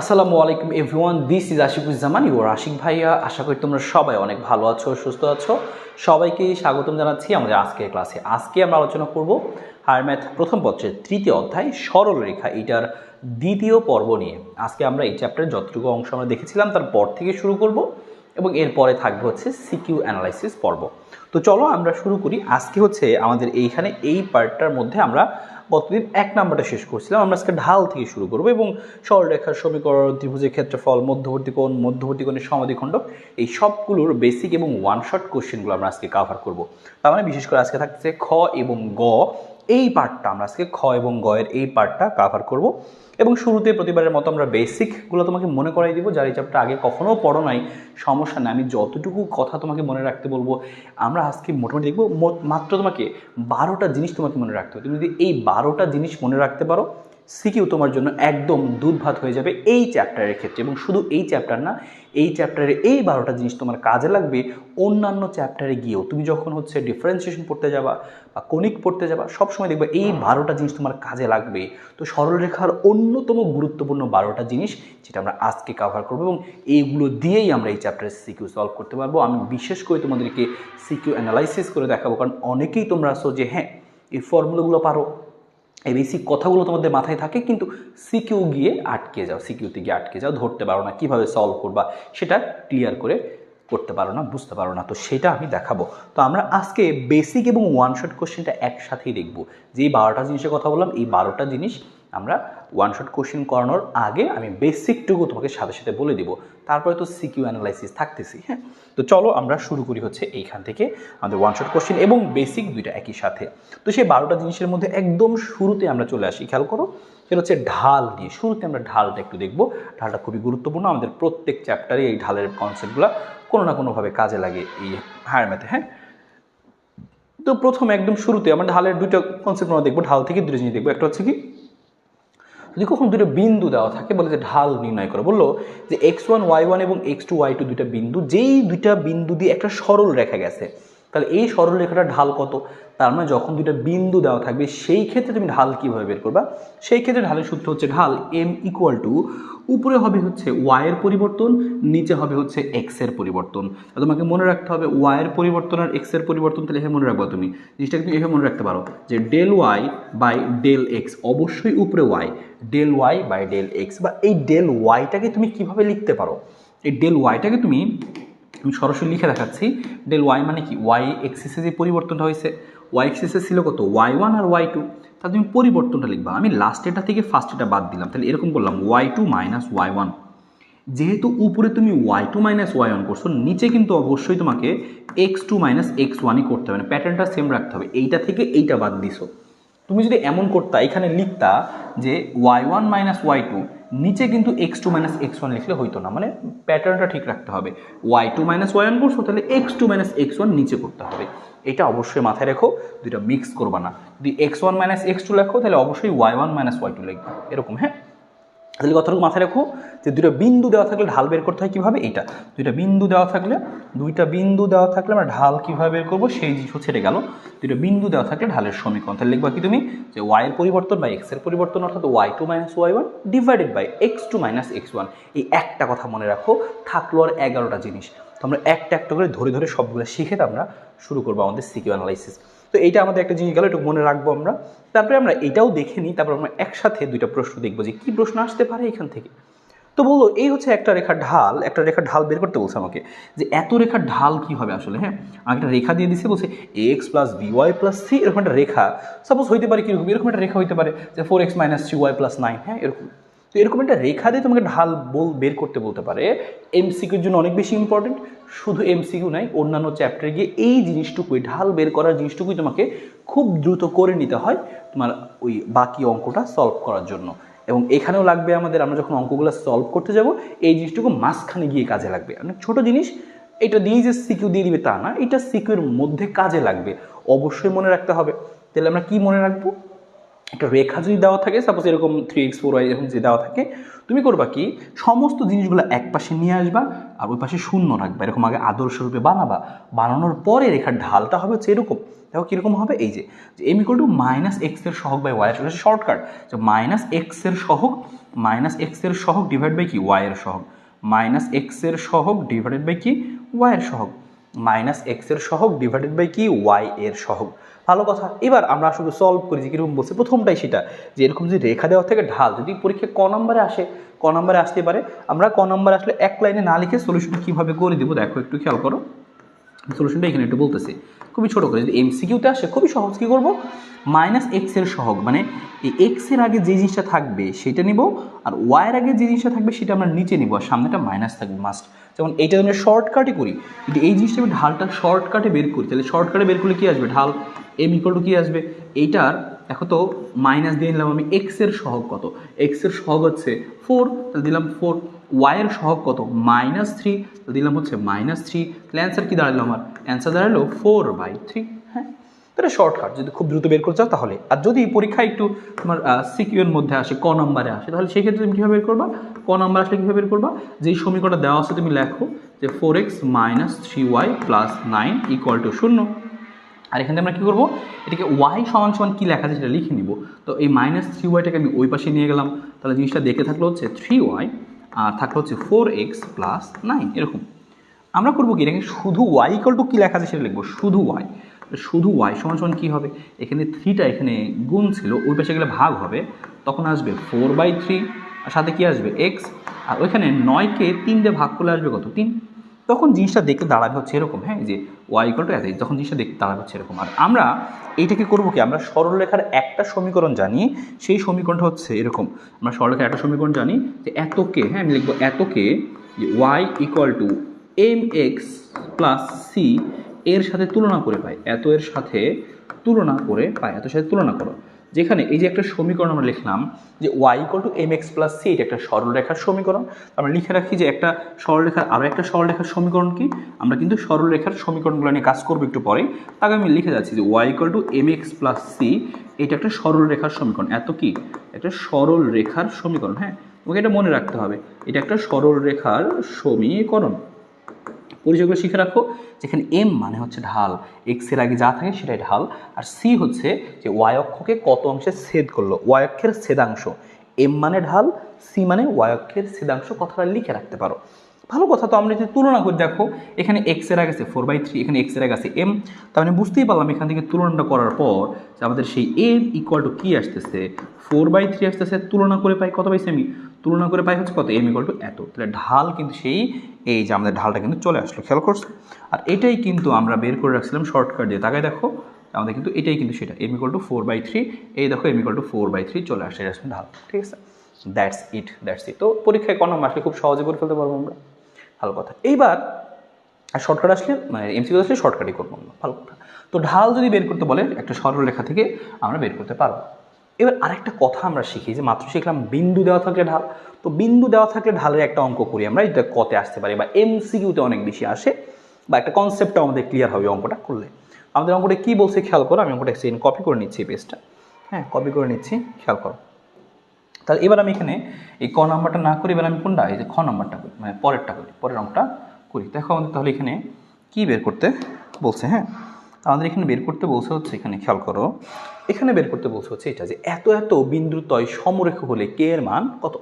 আসসালামু আলাইকুম everyone, this is Ashikuzzaman, your Ashik ভাইয়া। আশা করি তোমরা সবাই অনেক ভালো আছো, সুস্থ আছো। সবাইকে স্বাগতম জানাচ্ছি আমাদের আজকের ক্লাসে। আজকে আমরা আলোচনা করব হায়ার ম্যাথ প্রথম পত্রের তৃতীয় অধ্যায় সরলরেখা, এটার দ্বিতীয় পর্ব নিয়ে। আজকে আমরা এই চ্যাপ্টারের যতটুকু অংশ আমরা দেখেছিলাম তারপর থেকে শুরু করব এবং এরপরে থাকবে হচ্ছে সিকিউ অ্যানালাইসিস পর্ব। তো চলো আমরা শুরু করি। আজকে হচ্ছে আমাদের এইখানে এই পার্টটার মধ্যে আমরা গতদিন 1 নাম্বারটা শেষ করছিলাম, আমরা আজকে ঢাল থেকে শুরু করবো এবং সরলরেখার সমীকরণ, ত্রিভুজের ক্ষেত্রফল, মধ্যবর্তী কোণের সমাদ্বিখণ্ডক, এই সবগুলোর বেসিক এবং ওয়ান শট কোশ্চেনগুলো আমরা আজকে কাভার করব। তার মানে বিশেষ করে আজকে থাকছে খ এবং গ, এই পার্টটা আমরা আজকে খ এবং গ এর এই পার্টটা কাভার করব। এবং শুরুতে প্রতিবারের মতো আমরা বেসিকগুলো তোমাকে মনে করাই দিব, যার এই চ্যাপ্টার আগে কখনো পড়ো নাই সমস্যা নেই, আমি যতটুকু কথা তোমাকে মনে রাখতে বলবো। আমরা আজকে মোটামুটি দেখবো মাত্র তোমাকে 12টা জিনিস তোমাকে মনে রাখতে হবে। তুমি যদি এই 12টা জিনিস মনে রাখতে পারো, সিকিউ তোমার জন্য একদম দুধ ভাত হয়ে যাবে এই চ্যাপ্টারের ক্ষেত্রে। এবং শুধু এই চ্যাপ্টার না, এই চ্যাপ্টারে এই 12টা জিনিস তোমার কাজে লাগবে অন্যান্য চ্যাপ্টারে গিয়েও। তুমি যখন হচ্ছে ডিফারেন্সিয়েশন পড়তে যাবা বা কনিক পড়তে যাবা, সবসময় দেখবে এই 12টা জিনিস তোমার কাজে লাগবে। তো সরলরেখার অন্যতম গুরুত্বপূর্ণ 12টা জিনিস যেটা আমরা আজকে কাভার করবো, এবং এইগুলো দিয়েই আমরা এই চ্যাপ্টারের সিকিউ সলভ করতে পারবো। আমি বিশেষ করে তোমাদেরকে সিকিউ অ্যানালাইসিস করে দেখাবো, কারণ অনেকেই তোমরা আসো যে হ্যাঁ এই ফর্মুলাগুলো পারো, এই বেসিক কথাগুলো তোমাদের মাথায় থাকে, কিন্তু সিকিউ গিয়ে আটকে যাও, সিকিউতে গিয়ে আটকে যাও, ধরতে পারো না কীভাবে সলভ করবা, সেটা ক্লিয়ার করে করতে পারো না, বুঝতে পারো না। তো সেটা আমি দেখাবো। তো আমরা আজকে বেসিক এবং ওয়ান শট কোশ্চেনটা একসাথেই দেখবো। যেই 12টা জিনিসের কথা বললাম, এই 12টা জিনিস আমরা ওয়ান শট কোশ্চেন করানোর আগে আমি বেসিকটুকু তোমাকে সাথে সাথে বলে দিব, তারপরে তো সিকিউ অ্যানালাইসিস থাকতেছি। হ্যাঁ, তো চলো আমরা শুরু করি হচ্ছে এইখান থেকে আমাদের ওয়ান শট কোশ্চেন এবং বেসিক দুইটা একই সাথে। তো সেই 12টা জিনিসের মধ্যে একদম শুরুতে আমরা চলে আসি, খেয়াল করো, সেটা হচ্ছে ঢাল দিয়ে। শুরুতে আমরা ঢালটা একটু দেখবো। ঢালটা খুবই গুরুত্বপূর্ণ, আমাদের প্রত্যেক চ্যাপ্টারে এই ঢালের কনসেপ্টগুলো কোনো না কোনোভাবে কাজে লাগে এই হায়ার ম্যাথে। হ্যাঁ, তো প্রথমে একদম শুরুতে আমরা ঢালের দুইটা কনসেপ্ট আমরা দেখবো, ঢাল থেকে দুটো জিনিস দেখবো। একটা হচ্ছে কি, যদি কখন দুটো বিন্দু দেওয়া থাকে, বলে যে ঢাল নির্ণয় করো, বললো যে x1 y1 এবং x2 y2 দুইটা বিন্দু, যেই দুইটা বিন্দু দিয়ে একটা সরল রেখা গেছে, তাহলে এই সরল রেখাটা ঢাল কত? তার মানে যখন দুইটা বিন্দু দেওয়া থাকবে সেই ক্ষেত্রে তুমি ঢাল কীভাবে বের করবা? সেই ক্ষেত্রে ঢালের সূত্র হচ্ছে ঢাল m ইকুয়াল টু, উপরে হবে হচ্ছে y এর পরিবর্তন, নিচে হবে হচ্ছে x এর পরিবর্তন। তোমাকে মনে রাখতে হবে y এর পরিবর্তন আর x এর পরিবর্তন, তাহলে এভাবে মনে রাখবো। তুমি জিনিসটা কিন্তু এভাবে মনে রাখতে পারো যে del y by del x, অবশ্যই উপরে y, del y by del x। বা এই ডেল ওয়াইটাকে তুমি কিভাবে লিখতে পারো? এই ডেল ওয়াইটাকে তুমি, আমি সরাসরি লিখে দেখাচ্ছি। ডেল ওয়াই মানে কি, ওয়াই এক্সিসে যে পরিবর্তনটা হয়েছে, ওয়াই এক্সিসে ছিল কত, y1 আর y2, তাহলে তুমি পরিবর্তনটা লিখবা। আমি লাস্টেরটা থেকে ফার্স্টেরটা বাদ দিলাম, তাহলে এরকম করলাম y2 মাইনাস y1। যেহেতু উপরে তুমি y2 মাইনাস y1 করছো, নিচে কিন্তু অবশ্যই তোমাকে x2 মাইনাস x1ই করতে হবে, প্যাটার্নটা সেম রাখতে হবে। এইটা থেকে এইটা বাদ দিছো। তুমি যদি এমন করতা, এখানে লিখতা যে y1 মাইনাস y2, নিচে কিন্তু x2 মাইনাস x1 লিখলে হইতো না, মানে প্যাটার্নটা ঠিক রাখতে হবে। y2 মাইনাস y1 করছো, তাহলে x2 মাইনাস x1 নিচে করতে হবে। এটা অবশ্যই মাথায় রেখো, দুইটা মিক্স করবা না। যদি x1 মাইনাস x2 লেখো, তাহলে অবশ্যই y1 মাইনাস y2 লিখবা, এরকম। হ্যাঁ, তাহলে কথাটুকু মাথায় রাখো যে দুইটা বিন্দু দেওয়া থাকলে ঢাল বের করতে হয় কীভাবে? এইটা দুইটা বিন্দু দেওয়া থাকলে আমরা ঢাল কীভাবে বের করবো সেই জিনিস হচ্ছে এটা গেল। দুইটা বিন্দু দেওয়া থাকলে ঢালের সমীকরণ, তাহলে লিখবা কি তুমি, যে y এর পরিবর্তন বাই x এর পরিবর্তন, অর্থাৎ y2 minus y1 divided by x2 minus x1। এই একটা কথা মনে রাখো, থাকলো আর 11টা জিনিস। তো আমরা একটা একটা করে ধরে ধরে সবগুলো শিখে আমরা শুরু করবো আমাদের সিকিউ অ্যানালাইসিস। তো এইটা আমাদের একটা জিনিস গেল, একটু মনে রাখবো আমরা। তারপরে আমরা এটাও দেখে নিই, তারপর আমরা একসাথে দুইটা প্রশ্ন দেখবো যে কী প্রশ্ন আসতে পারে এখান থেকে। তো বললো এই হচ্ছে একটা রেখার ঢাল, একটা রেখার ঢাল বের করতে বলছে আমাকে, যে এত রেখার ঢাল কি হবে আসলে। হ্যাঁ, আমাকে একটা রেখা দিয়ে দিছে, বলছে x plus by plus c, এরকম একটা রেখা সাপোজ হইতে পারে কীরকম, এরকম একটা রেখা হইতে পারে যে 4x মাইনাস 3y প্লাস 9। হ্যাঁ, এরকম। তো এরকম একটা রেখা দিয়ে তোমাকে ঢাল বের করতে বলতে পারে। এমসিকিউর জন্য অনেক বেশি ইম্পর্টেন্ট। শুধু এমসিকিউ নাই, অন্যান্য চ্যাপ্টারে গিয়ে এই জিনিসটুকুই, ঢাল বের করার জিনিসটুকুই তোমাকে খুব দ্রুত করে নিতে হয় তোমার ওই বাকি অঙ্কটা সলভ করার জন্য। এবং এখানেও লাগবে আমাদের, আমরা যখন অঙ্কগুলো সলভ করতে যাব, এই জিনিসটুকু মাঝখানে গিয়ে কাজে লাগবে। অনেক ছোটো জিনিস, এটা দিয়েই যে সিকিউ দিয়ে দিবে তা না, এটা সিকিউর মধ্যে কাজে লাগবে, অবশ্যই মনে রাখতে হবে। তাহলে আমরা কি মনে রাখবো? একটা রেখা যদি দেওয়া থাকে, সাপোজ এরকম 3x 4y এরকম যদি দেওয়া থাকে, তুমি করবা কি সমস্ত জিনিসগুলো এক পাশে নিয়ে আসবা আর ওই পাশে শূন্য রাখবা, এরকম আগে আদর্শ রূপে বানাবা। বানানোর পরে রেখার ঢালটা হবে হচ্ছে এরকম। দেখো কীরকম হবে, এই যে M equal to minus x এর সহগ বাই ওয়াই, আসলে শর্টকাট যে মাইনাস এক্স এর সহগ ডিভাইড বাই কি ওয়াই এর সহগ, মাইনাস এক্স এর সহগ ডিভাইডেড বাই কি ওয়াই এর সহগ, মাইনাস এক্স এর সহগ ডিভাইডেড বাই কি ওয়াই এর সহগ। ভালো কথা। এবার আমরা আসলে সলভ করি যে কীরকম বলছে, প্রথমটাই সেটা যে এরকম যদি রেখা দেওয়া থেকে ঢাল যদি পরীক্ষায় ক নম্বরে আসে, ক নম্বরে আসতে পারে, আমরা ক নম্বরে আসলে এক লাইনে না লিখে সলিউশনটা কীভাবে করে দেবো দেখো একটু খেয়াল করো। সলিউশনটা এখানে একটু বলতেছি খুবই ছোটো করে, যদি এমসিকিউতে আসে খুবই সহজ। কী করবো, মাইনাস এক্স এর সহগ মানে এই এক্সের আগে যে জিনিসটা থাকবে সেটা নিব, আর ওয়াইয়ের আগে যে জিনিসটা থাকবে সেটা আমরা নিচে নিব, আর সামনেটা মাইনাস থাকবে মাস্ট। যেমন এইটা আমরা শর্টকাটে করি, যদি এই জিনিসটা আমি ঢালটা শর্টকাটে বের করি, তাহলে শর্টকাটে বের করলে কী আসবে, ঢাল এম ইকুয়াল টু কী আসবে, এইটার দেখো তো মাইনাস দিয়ে নিলাম আমি এক্সের সহগ কত, এক্সের সহগ হচ্ছে 4, তাহলে দিলাম 4, ওয়াইয়ের সহগ কত -3, তাহলে দিলাম হচ্ছে -3, তাহলে অ্যান্সার কী দাঁড়ালো, আমার অ্যান্সার দাঁড়ালো 4/3। হ্যাঁ, এটা শর্টকাট যদি খুব দ্রুত বের করতে চাও তাহলে। আর যদি পরীক্ষায় একটু তোমার সিকিউর মধ্যে আসে, ক নম্বরে আসে, তাহলে সেই ক্ষেত্রে তুমি কীভাবে বের করবা, ক নম্বর আসলে কীভাবে বের করবা, যেই সমীকরণটা দেওয়া আছে তুমি লেখো যে 4x - 3y + 9 = 0। আর এখানে আমরা কী করবো, এটাকে ওয়াই সমান সমান কী লেখা আছে সেটা লিখে নিব। তো এই -3yটাকে আমি ওই পাশে নিয়ে গেলাম, তাহলে জিনিসটা দেখে থাকলো হচ্ছে 3y আর থাকলো হচ্ছে 4x + 9 এরকম। আমরা করবো কি, এটাকে শুধু y = কী লেখা আছে সেটা লিখবো, শুধু y সমান সমান কী হবে, এখানে 3টা এখানে গুণ ছিল, ওই পাশে গেলে ভাগ হবে, তখন আসবে 4/3 আর সাথে কী আসবে x, আর ওইখানে 9কে 3 দিয়ে ভাগ করলে আসবে কত, 3। তখন জিনিসটা দেখতে দাঁড়াবে হচ্ছে এরকম। হ্যাঁ, যে y = এত, তখন জিনিসটা দেখতে দাঁড়াবে হচ্ছে এরকম। আর আমরা এইটাকে করবো কি, আমরা সরলরেখার একটা সমীকরণ জানি, সেই সমীকরণটা হচ্ছে এরকম। আমরা সরলরেখার একটা সমীকরণ জানি যে এতকে, হ্যাঁ আমি লিখবো এতকে যে y = mx + c এর সাথে তুলনা করে পাই, এত এর সাথে তুলনা করে পাই, এত সাথে তুলনা করো, যেখানে এই যে একটা সমীকরণ আমরা লিখলাম যে y = mx + c, এটা একটা সরলরেখার সমীকরণ। আমরা লিখে রাখি যে একটা সরলরেখার আরও একটা সরলরেখার সমীকরণ কি, আমরা কিন্তু সরলরেখার সমীকরণগুলো নিয়ে কাজ করবো একটু পরে। তাকে আমি লিখে যাচ্ছি যে y = mx + c, এটা একটা সরলরেখার সমীকরণ। এত কি একটা সরলরেখার সমীকরণ, হ্যাঁ ওকে এটা মনে রাখতে হবে, এটা একটা সরলরেখার সমীকরণ। পরিচয়গুলো শিখে রাখো, যেখানে এম মানে হচ্ছে ঢাল, এক্সের আগে যা থাকে সেটাই ঢাল, আর সি হচ্ছে যে ওয়াই অক্ষকে কত অংশে ছেদ করলো, ওয়াই অক্ষের ছেদাংশ। এম মানে ঢাল, সি মানে ওয়াই অক্ষের ছেদাংশ, কথাটা লিখে রাখতে পারো। ভালো কথা। তো আমরা যদি তুলনা করে দেখো, এখানে এক্সের আগে আছে 4/3, এখানে এক্সের আগে আছে এম, তার মানে বুঝতেই পারলাম এখান থেকে তুলনাটা করার পর যে আমাদের সেই এম = কী আসতেছে, 4/3 আসতেছে। তুলনা করে পাই কত পাইছি আমি, তুলনা করে পাই হচ্ছে কত, এম = এত। তাহলে ঢাল কিন্তু সেই এই যে আমাদের ঢালটা কিন্তু চলে আসলো, খেয়াল করছো। আর এটাই কিন্তু আমরা বের করে রাখছিলাম শর্টকাট দিয়ে, তাকায় দেখো আমাদের কিন্তু এটাই কিন্তু সেটা, এম = 4/3, এই দেখো এম = 4/3 চলে আসছে, এটা আসলে ঢাল। ঠিক আছে, দ্যাটস ইট। তো পরীক্ষায় কোনো আসলে খুব সহজে করে ফেলতে পারবো আমরা। ভালো কথা। এইবার শর্টকাট আসলে মানে এমসিকিউ আসলে শর্টকাটই করবো আমরা। ভালো কথা। তো ঢাল যদি বের করতে বলে একটা সরলরেখা থেকে আমরা বের করতে পারবো। এবার আরেকটা কথা আমরা শিখি, যে মাত্র শিখলাম বিন্দু দেওয়া থাকলে ঢাল। তো বিন্দু দেওয়া থাকলে ঢালের একটা অঙ্ক করি আমরা, এটা কতে আসতে পারে বা এমসিকিউতে অনেক বেশি আসে, বা একটা কনসেপ্টটা আমাদের ক্লিয়ার হবে অঙ্কটা করলে। আমাদের অঙ্কটা কী বলছে খেয়াল করো, আমি অঙ্কটা সেদিন কপি করে নিচ্ছি এই পেজটা, হ্যাঁ কপি করে নিচ্ছি, খেয়াল করো। তাহলে এবার আমি এখানে এই ক নাম্বারটা না করি, এবার আমি কোনটা, এই যে খ নাম্বারটা করি, মানে পরেরটা করি, পরের অঙ্কটা করি। দেখো আমাদের তাহলে এখানে কি বের করতে বলছে, হ্যাঁ আমাদের এখানে বের করতে বলছে হচ্ছে, এখানে খেয়াল করো, এখানে বের করতে বলছে হচ্ছে এটা যে এত এত বিন্দুতয় সমরেখ হলে কে এর মান কত।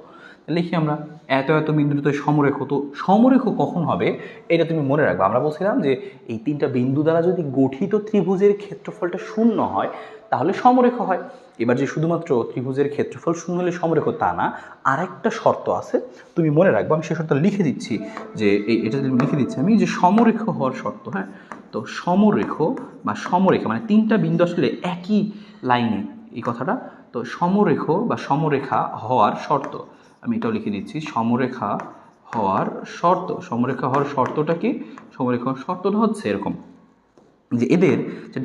লিখি আমরা এত এত বিন্দুতয় সমরেখ, তো সমরেখ কখন হবে এটা তুমি মনে রাখবে। আমরা বলছিলাম যে এই 3টা বিন্দু দ্বারা যদি গঠিত ত্রিভুজের ক্ষেত্রফলটা 0 হয় তাহলে সমরেখ হয়। এবার যে শুধুমাত্র ত্রিভুজের ক্ষেত্রফল 0 হলে সমরেখ তা না, আরেকটা শর্ত আছে, তুমি মনে রাখবে। আমি সেই শর্তটা লিখে দিচ্ছি, যে এটা লিখে দিচ্ছি আমি, যে সমরেখ হওয়ার শর্ত। হ্যাঁ, তো সমরেখ বা সমরেখা মানে 3টা বিন্দু আসলে একই লাইনে, এই কথাটা। তো সমরেখ বা সমরেখা হওয়ার শর্ত, আমি এটাও লিখে দিচ্ছি, সমরেখা হওয়ার শর্ত। সমরেখা হওয়ার শর্তটা কি, সমরেখা হওয়ার শর্তটা হচ্ছে এরকম, যে এদের যে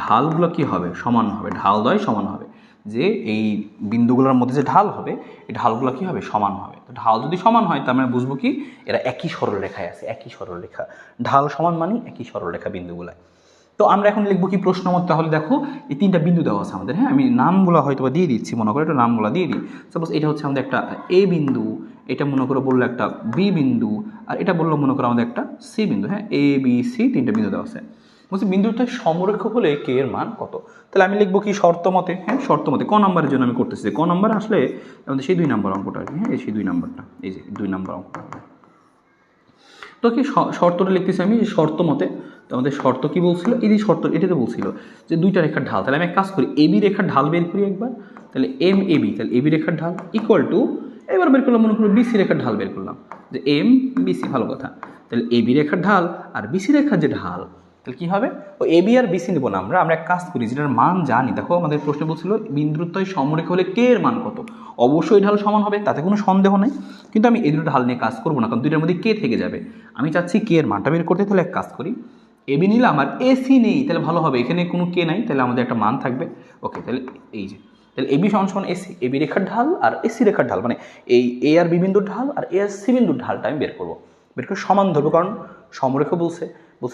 ঢালগুলো কি হবে, সমান হবে, ঢালদ্বয় সমান হবে। যে এই বিন্দুগুলোর মধ্যে যে ঢাল হবে, এই ঢালগুলো কি হবে, সমান হবে। তো ঢাল যদি সমান হয় তার মানে বুঝবো কি, এরা একই সরলরেখায় আছে, একই সরলরেখা। ঢাল সমান মানে একই সরলরেখা বিন্দুগুলায়। তো আমরা এখন লিখবো কি প্রশ্ন মত, তাহলে দেখো এই তিনটা বিন্দু দেওয়া আছে আমাদের, হ্যাঁ আমি নামগুলো হয়তো দিয়ে দিচ্ছি, মনে করো একটু নামগুলো দিয়ে দিই। সাপোজ এটা হচ্ছে আমাদের একটা এ বিন্দু, এটা মনে করো বললো একটা বি বিন্দু, আর এটা বললো মনে করো আমাদের একটা সি বিন্দু, হ্যাঁ এ বি সি তিনটা বিন্দু দেওয়া আছে। বলছি বিন্দুটা সমরেখ হলে কে এর মান কত, তাহলে আমি লিখবো কি শর্ত মতে, হ্যাঁ শর্ত মতে ক নম্বরের জন্য আমি করতেছি, ক নম্বর আসলে আমাদের সেই 2 নম্বর অঙ্কটা আর কি, হ্যাঁ এই সেই 2 নম্বরটা, এই যে 2 নম্বর অঙ্কটা। তো কি শর্তটা লিখতেছি আমি শর্ত মতে। তো আমাদের শর্ত কি বলছিল, এই যে শর্ত এটাতে বলছিল যে দুইটা রেখার ঢাল, তাহলে আমি এক কাজ করি এবি রেখার ঢাল বের করি একবার, তাহলে এম এবি, তাহলে এবি রেখার ঢাল ইকুয়াল টু, এবার বের করলাম মনে করো বিসি রেখার ঢাল বের করলাম, যে এম বিসি, ভালো কথা। তাহলে এবি রেখার ঢাল আর বিসি রেখার যে ঢাল, তাহলে কী হবে, ও এবি আর বিসি নেবো না, আমরা এক কাজ করি যেটার মান জানি। দেখো আমাদের প্রশ্ন বলছিল বিন্দুত্বয় সমরেখা হলে কে এর মান কত, অবশ্যই ঢাল সমান হবে, তাতে কোনো সন্দেহ নেই, কিন্তু আমি এই দুটো ঢাল নিয়ে কাজ করবো না, কারণ দুইটার মধ্যে কে থেকে যাবে, আমি চাচ্ছি কে এর মানটা বের করতে। তাহলে এক কাজ করি, এবি নিলাম আর এসি নেই, তাহলে ভালো হবে, এখানে কোনো কে নাই, তাহলে আমাদের একটা মান থাকবে। ওকে, তাহলে এই যে তাহলে এবি সমান সমান এসি, এবি রেখার ঢাল আর এসি রেখার ঢাল, মানে এই এ আর বি বিন্দুর ঢাল আর এ আর সি বিন্দুর ঢালটা আমি বের করবো, বের করে সমান ধরবো, কারণ সমরেখা বলছে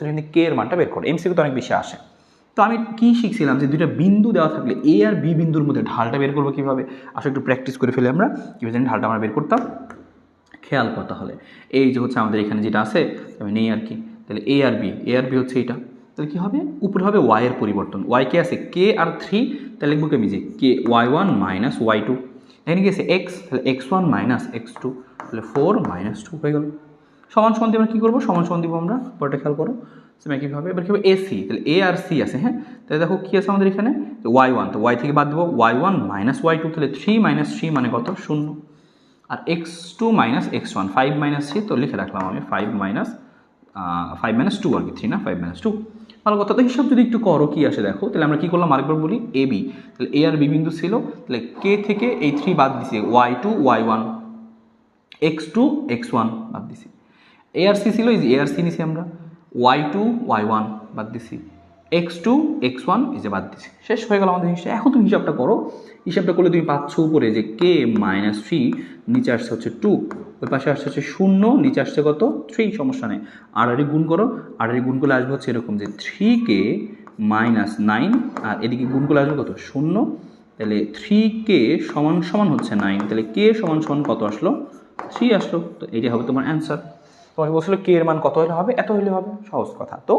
কিন্তু কে এর মানটা বের করো, এমসিকিউ তো অনেক বেশি আসে। তো আমি কি শিখছিলাম যে দুইটা বিন্দু দেওয়া থাকলে এ আর বি বিন্দুর মধ্যে ঢালটা বের করবো কীভাবে, আসলে একটু প্র্যাকটিস করে ফেলে আমরা কীভাবে জানি ঢালটা আমরা বের করতাম, খেয়াল করতে হলে এই যে হচ্ছে আমাদের এখানে যেটা আছে আমি নেই আর কি, তাহলে এ আর বি হচ্ছে এইটা, তাহলে কী হবে উপরে হবে ওয়াইয়ের পরিবর্তন, ওয়াই কে আছে কে আর 3, তাহলে লিখবো কি আমি যে কে y1 মাইনাস y2, এখানে কি আছে এক্স, তাহলে x1 মাইনাস x2, তাহলে 4 মাইনাস 2 হয়ে গেল। সমান সমান দিয়ে আমরা কী করবো, সমান সমান দিব আমরা, পরটা খেয়াল করো সেম একইভাবে। এবার কী হবে এসি, তাহলে এ আর সি আছে, হ্যাঁ তাহলে দেখো কী আছে আমাদের এখানে y1, তো y থেকে বাদ দেবো y1 মাইনাস y2, তাহলে 3 মাইনাস 3 মানে কত 0, আর x2 মাইনাস x1 5 মাইনাস 3, তো লিখে রাখলাম আমি 5 মাইনাস 2 আর কি 3 না 5 মাইনাস 2, ভালো কথা। তো হিসাব যদি একটু করো কি আসে দেখো, তাহলে আমরা কী করলাম আরেকবার বলি এ বি, তাহলে এ আর বি বিন্দু ছিল, তাহলে কে থেকে এই 3 বাদ দিছি y2 y1, x2 x1 বাদ দিছি, এ আর সি ছিল এই যে এ আর সি নিছি আমরা, y2 y1 বাদ দিছি, x2 x1 এই যে বাদ দিছি, শেষ হয়ে গেল আমাদের হিসাব। এখন তুমি হিসাবটা করো, হিসাবটা করলে তুমি পাচ্ছ উপরে যে কে মাইনাস 3, নিচে আসছে হচ্ছে 2, ওই পাশে আসছে হচ্ছে 0, নিচে আসছে কত 3, সমস্যা নেই, আড়াআড়ি গুণ করো, আড়াআড়ি গুণ করলে আসবে হচ্ছে এরকম যে 3k মাইনাস 9, আর এদিকে গুণ করলে আসবে কত 0, তাহলে 3k সমান সমান হচ্ছে 9, তাহলে কে সমান সমান কত আসলো 3 আসলো, তো এইটাই হবে তোমার অ্যান্সার। তোমাকে বলছিল কে এর মান কত হলে হবে, এত হলে হবে, সহজ কথা। তো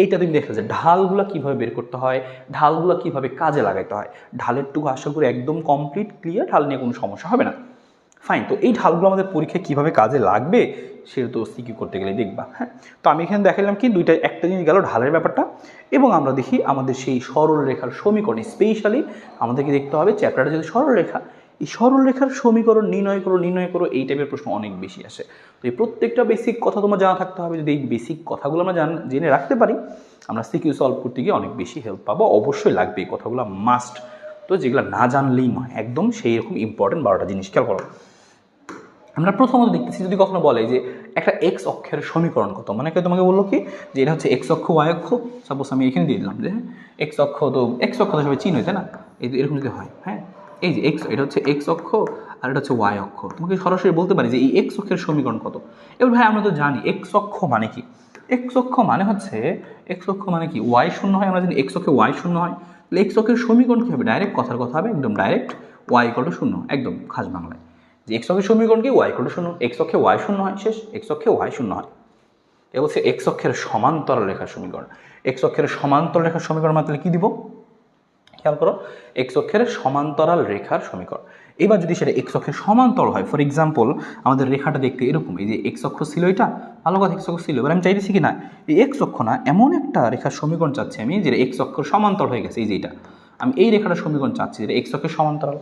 এইটা তুমি দেখলে যে ঢালগুলো কীভাবে বের করতে হয়, ঢালগুলো কীভাবে কাজে লাগাইতে হয়, ঢালের টুকু আশা করি একদম কমপ্লিট ক্লিয়ার, ঢাল নিয়ে কোনো সমস্যা হবে না, ফাইন। তো এই ঢালগুলো আমাদের পরীক্ষায় কীভাবে কাজে লাগবে সেটা তো সিকিউ করতে গেলে দেখবা, হ্যাঁ। তো আমি এখানে দেখালাম কি দুইটা, একটা জিনিস গেল ঢালের ব্যাপারটা, এবং আমরা দেখি আমাদের সেই সরল রেখার সমীকরণ, স্পেশালি আমাদেরকে দেখতে হবে চ্যাপ্টারটা যদি সরল রেখা, এই সরল রেখার সমীকরণ নির্ণয় করো, এই টাইপের প্রশ্ন অনেক বেশি আসে। তো এই প্রত্যেকটা বেসিক কথা তোমার জানা থাকতে হবে, যদি এই বেসিক কথাগুলো আমরা জেনে রাখতে পারি, আমরা সিকিউ সলভ করতে গিয়ে অনেক বেশি হেল্প পাবো, অবশ্যই লাগবে এই কথাগুলো মাস্ট। তো যেগুলো না জানলেই নয়, একদম সেই রকম ইম্পর্টেন্ট 12টা জিনিস খেয়াল করো। আমরা প্রথমত দেখতেছি যদি কখনো বলে যে একটা এক্স অক্ষের সমীকরণ কত, মানে কেউ তোমাকে বললো কি যে এটা হচ্ছে এক্স অক্ষ ওয়াই অক্ষ, সাপোজ আমি এখানে দিয়ে দিলাম যে এক্স অক্ষ তো সবাই চিন হয়েছে না, এরকম যদি হয়, হ্যাঁ এই যে এক্স, এটা হচ্ছে এক্স অক্ষ আর এটা হচ্ছে ওয়াই অক্ষ, তোমাকে সরাসরি বলতে পারি যে এই এক্স অক্ষের সমীকরণ কত। এবার ভাই আমরা তো জানি এক্স অক্ষ মানে কি, এক্স অক্ষ মানে হচ্ছে কি ওয়াই শূন্য হয়, আমরা জানি এক্স অক্ষে ওয়াই শূন্য হয়, তাহলে এক্স অক্ষের সমীকরণ কী হবে, ডাইরেক্ট কথার কথা হবে একদম ডাইরেক্ট ওয়াই ইকুয়াল টু 0, একদম খাস বাংলায় যে এক্স অক্ষের সমীকরণ কি ওয়াই ইকুয়াল টু 0, এক্স অক্ষে ওয়াই শূন্য হয়, শেষ, এক্স অক্ষে ওয়াই শূন্য হয়। এ বলছে এক্স অক্ষের সমান্তরাল রেখার সমীকরণ, এক্স অক্ষের সমান্তরাল রেখার সমীকরণ মানে কী দিব খেয়াল করো, এক্স অক্ষের সমান্তরাল রেখার সমীকরণ। এবার যদি সেটা এক্স অক্ষের সমান্তরাল হয়, ফর এক্সাম্পল আমাদের রেখাটা দেখতে এরকম, এই যে এক্স অক্ষ ছিল এটা, ভালো কথা এক্স অক্ষ ছিল, এবার আমি চাইতেছি কি না এই এক্স অক্ষ না এমন একটা রেখার সমীকরণ চাচ্ছি আমি যেটা এক্স অক্ষের সমান্তরাল হয়ে গেছে, এই যে এটা আমি এই রেখাটার সমীকরণ চাচ্ছি যেটা এক্স অক্ষের সমান্তরাল।